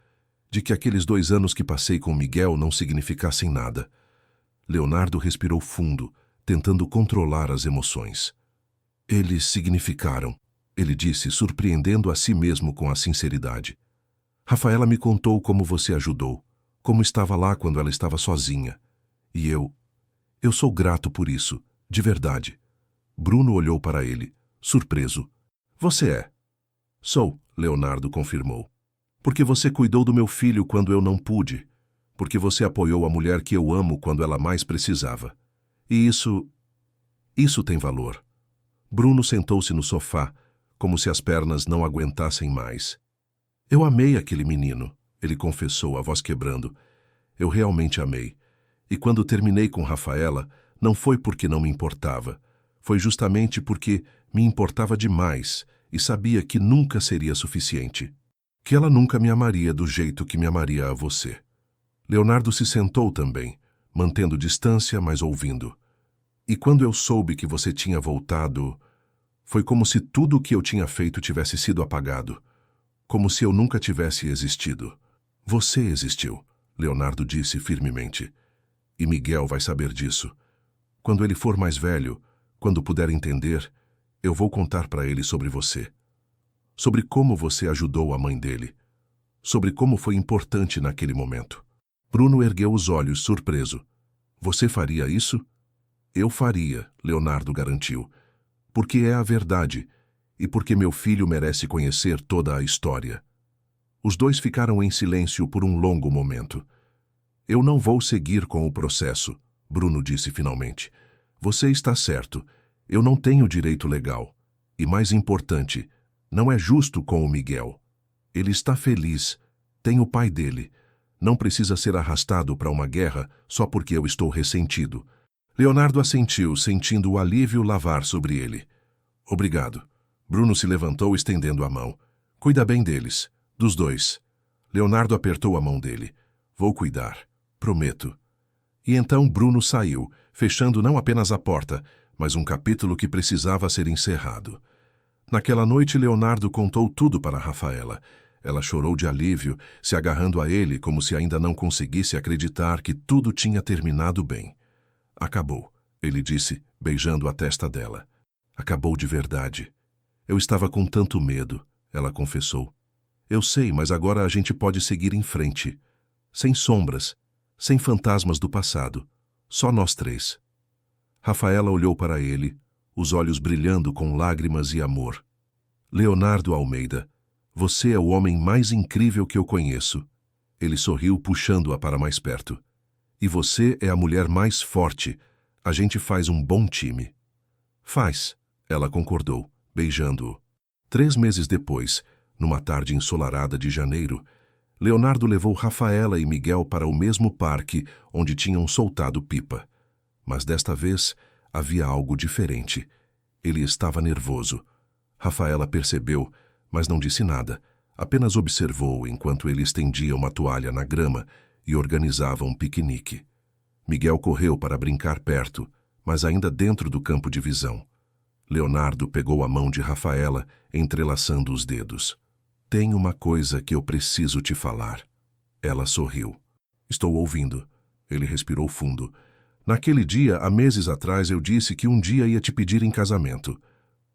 de que aqueles 2 anos que passei com Miguel não significassem nada. Leonardo respirou fundo, tentando controlar as emoções. Eles significaram, ele disse, surpreendendo a si mesmo com a sinceridade. Rafaela me contou como você ajudou, como estava lá quando ela estava sozinha. E eu sou grato por isso, de verdade. Bruno olhou para ele, surpreso. Você é? Sou, Leonardo confirmou. Porque você cuidou do meu filho quando eu não pude. Porque você apoiou a mulher que eu amo quando ela mais precisava. E isso tem valor. Bruno sentou-se no sofá, como se as pernas não aguentassem mais. Eu amei aquele menino, ele confessou, a voz quebrando. Eu realmente amei. E quando terminei com Rafaela, não foi porque não me importava. Foi justamente porque me importava demais e sabia que nunca seria suficiente. Que ela nunca me amaria do jeito que me amaria a você. Leonardo se sentou também, mantendo distância, mas ouvindo. E quando eu soube que você tinha voltado, foi como se tudo o que eu tinha feito tivesse sido apagado. Como se eu nunca tivesse existido. Você existiu, Leonardo disse firmemente. E Miguel vai saber disso. Quando ele for mais velho, quando puder entender, eu vou contar para ele sobre você. Sobre como você ajudou a mãe dele. Sobre como foi importante naquele momento. Bruno ergueu os olhos, surpreso. Você faria isso? Eu faria, Leonardo garantiu. Porque é a verdade, e porque meu filho merece conhecer toda a história. Os dois ficaram em silêncio por um longo momento. Eu não vou seguir com o processo, Bruno disse finalmente. Você está certo. Eu não tenho direito legal. E mais importante, não é justo com o Miguel. Ele está feliz. Tem o pai dele. Não precisa ser arrastado para uma guerra só porque eu estou ressentido. Leonardo assentiu, sentindo o alívio lavar sobre ele. Obrigado. Bruno se levantou, estendendo a mão. Cuida bem deles, dos dois. Leonardo apertou a mão dele. Vou cuidar. Prometo. E então Bruno saiu, fechando não apenas a porta, mas um capítulo que precisava ser encerrado. Naquela noite, Leonardo contou tudo para Rafaela. Ela chorou de alívio, se agarrando a ele como se ainda não conseguisse acreditar que tudo tinha terminado bem. Acabou, ele disse, beijando a testa dela. Acabou de verdade. Eu estava com tanto medo, ela confessou. Eu sei, mas agora a gente pode seguir em frente. Sem sombras, sem fantasmas do passado. Só nós três. Rafaela olhou para ele, os olhos brilhando com lágrimas e amor. Leonardo Almeida, você é o homem mais incrível que eu conheço. Ele sorriu, puxando-a para mais perto. E você é a mulher mais forte. A gente faz um bom time. Faz, ela concordou, beijando-o. 3 meses depois, numa tarde ensolarada de janeiro, Leonardo levou Rafaela e Miguel para o mesmo parque onde tinham soltado pipa. Mas desta vez havia algo diferente. Ele estava nervoso. Rafaela percebeu, mas não disse nada. Apenas observou enquanto ele estendia uma toalha na grama e organizava um piquenique. Miguel correu para brincar perto, mas ainda dentro do campo de visão. Leonardo pegou a mão de Rafaela, entrelaçando os dedos. Tem uma coisa que eu preciso te falar. Ela sorriu. Estou ouvindo. Ele respirou fundo. Naquele dia, há meses atrás, eu disse que um dia ia te pedir em casamento.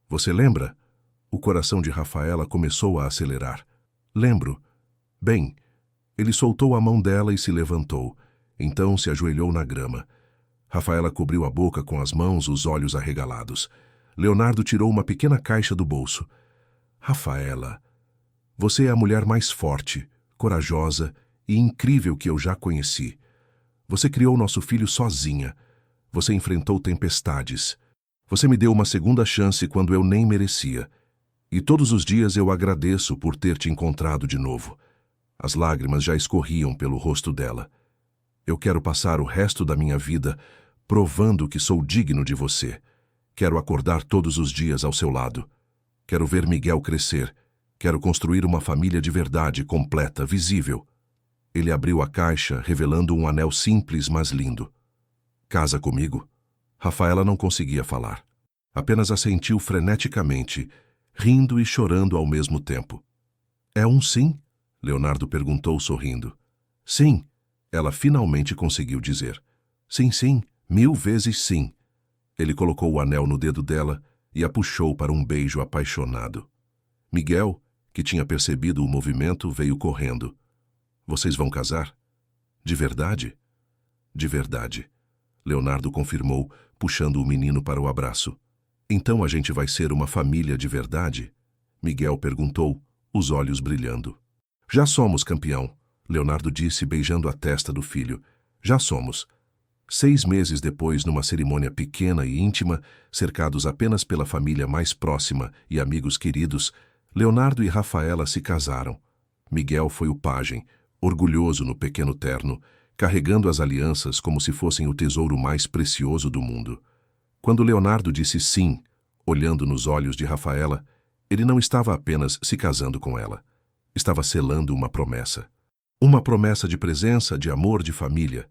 Você lembra? O coração de Rafaela começou a acelerar. Lembro. Bem, ele soltou a mão dela e se levantou. Então se ajoelhou na grama. Rafaela cobriu a boca com as mãos, os olhos arregalados. Leonardo tirou uma pequena caixa do bolso. Rafaela, você é a mulher mais forte, corajosa e incrível que eu já conheci. Você criou nosso filho sozinha. Você enfrentou tempestades. Você me deu uma segunda chance quando eu nem merecia. E todos os dias eu agradeço por ter te encontrado de novo. As lágrimas já escorriam pelo rosto dela. Eu quero passar o resto da minha vida provando que sou digno de você. Quero acordar todos os dias ao seu lado. Quero ver Miguel crescer. Quero construir uma família de verdade, completa, visível. Ele abriu a caixa, revelando um anel simples, mas lindo. Casa comigo? Rafaela não conseguia falar. Apenas assentiu freneticamente, rindo e chorando ao mesmo tempo. É um sim? Leonardo perguntou, sorrindo. Sim, ela finalmente conseguiu dizer. Sim, sim, 1000 vezes sim. Ele colocou o anel no dedo dela e a puxou para um beijo apaixonado. Miguel, que tinha percebido o movimento, veio correndo. Vocês vão casar? De verdade? De verdade. Leonardo confirmou, puxando o menino para o abraço. Então a gente vai ser uma família de verdade? Miguel perguntou, os olhos brilhando. Já somos, campeão, Leonardo disse, beijando a testa do filho. Já somos. 6 meses depois, numa cerimônia pequena e íntima, cercados apenas pela família mais próxima e amigos queridos, Leonardo e Rafaela se casaram. Miguel foi o pajem, orgulhoso no pequeno terno, carregando as alianças como se fossem o tesouro mais precioso do mundo. Quando Leonardo disse sim, olhando nos olhos de Rafaela, ele não estava apenas se casando com ela. Estava selando uma promessa. Uma promessa de presença, de amor, de família.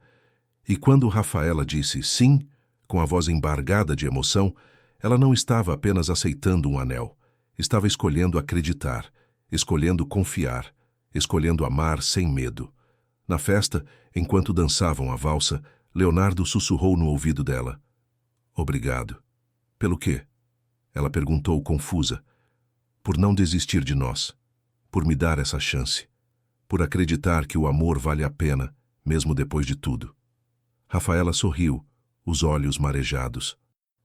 E quando Rafaela disse sim, com a voz embargada de emoção, ela não estava apenas aceitando um anel. Estava escolhendo acreditar, escolhendo confiar, escolhendo amar sem medo. Na festa, enquanto dançavam a valsa, Leonardo sussurrou no ouvido dela. Obrigado. Pelo quê? Ela perguntou confusa. Por não desistir de nós. Por me dar essa chance. Por acreditar que o amor vale a pena, mesmo depois de tudo. Rafaela sorriu, os olhos marejados.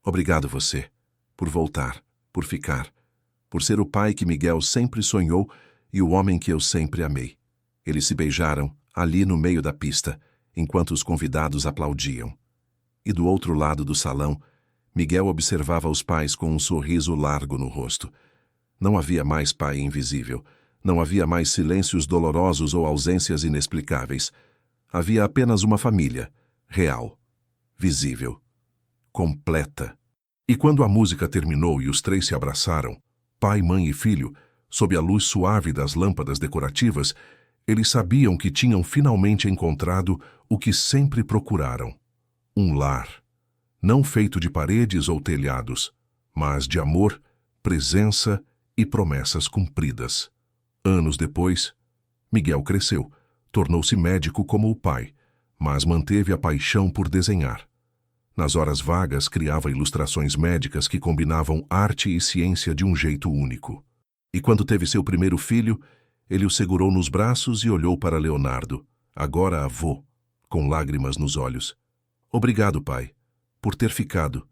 Obrigado você. Por voltar, por ficar. Por ser o pai que Miguel sempre sonhou e o homem que eu sempre amei. Eles se beijaram, ali no meio da pista, enquanto os convidados aplaudiam. E do outro lado do salão, Miguel observava os pais com um sorriso largo no rosto. Não havia mais pai invisível. Não havia mais silêncios dolorosos ou ausências inexplicáveis. Havia apenas uma família, real, visível, completa. E quando a música terminou e os 3 se abraçaram, pai, mãe e filho, sob a luz suave das lâmpadas decorativas, eles sabiam que tinham finalmente encontrado o que sempre procuraram. Um lar, não feito de paredes ou telhados, mas de amor, presença e promessas cumpridas. Anos depois, Miguel cresceu, tornou-se médico como o pai, mas manteve a paixão por desenhar. Nas horas vagas, criava ilustrações médicas que combinavam arte e ciência de um jeito único. E quando teve seu primeiro filho, ele o segurou nos braços e olhou para Leonardo, agora avô, com lágrimas nos olhos. Obrigado, pai, por ter ficado,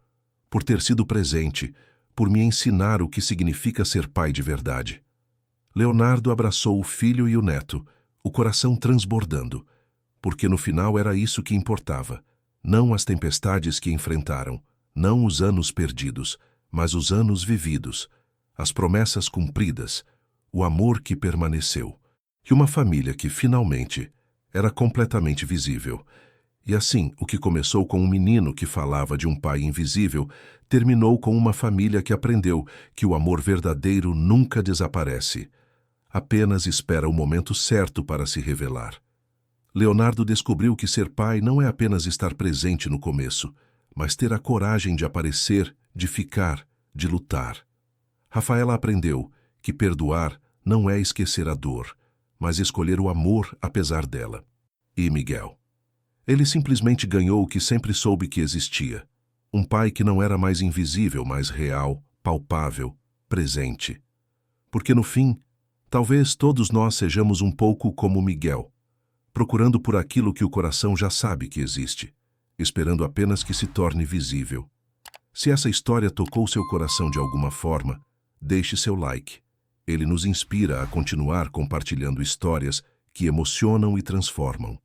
por ter sido presente, por me ensinar o que significa ser pai de verdade. Leonardo abraçou o filho e o neto, o coração transbordando, porque no final era isso que importava, não as tempestades que enfrentaram, não os anos perdidos, mas os anos vividos, as promessas cumpridas, o amor que permaneceu, e uma família que finalmente era completamente visível. E assim, o que começou com um menino que falava de um pai invisível, terminou com uma família que aprendeu que o amor verdadeiro nunca desaparece. Apenas espera o momento certo para se revelar. Leonardo descobriu que ser pai não é apenas estar presente no começo, mas ter a coragem de aparecer, de ficar, de lutar. Rafaela aprendeu que perdoar não é esquecer a dor, mas escolher o amor apesar dela. E Miguel? Ele simplesmente ganhou o que sempre soube que existia. Um pai que não era mais invisível, mas real, palpável, presente. Porque no fim, talvez todos nós sejamos um pouco como Miguel, procurando por aquilo que o coração já sabe que existe, esperando apenas que se torne visível. Se essa história tocou seu coração de alguma forma, deixe seu like. Ele nos inspira a continuar compartilhando histórias que emocionam e transformam.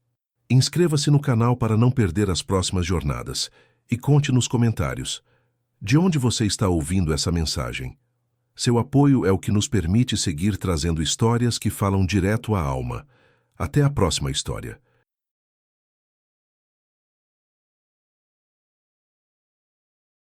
Inscreva-se no canal para não perder as próximas jornadas e conte nos comentários de onde você está ouvindo essa mensagem. Seu apoio é o que nos permite seguir trazendo histórias que falam direto à alma. Até a próxima história.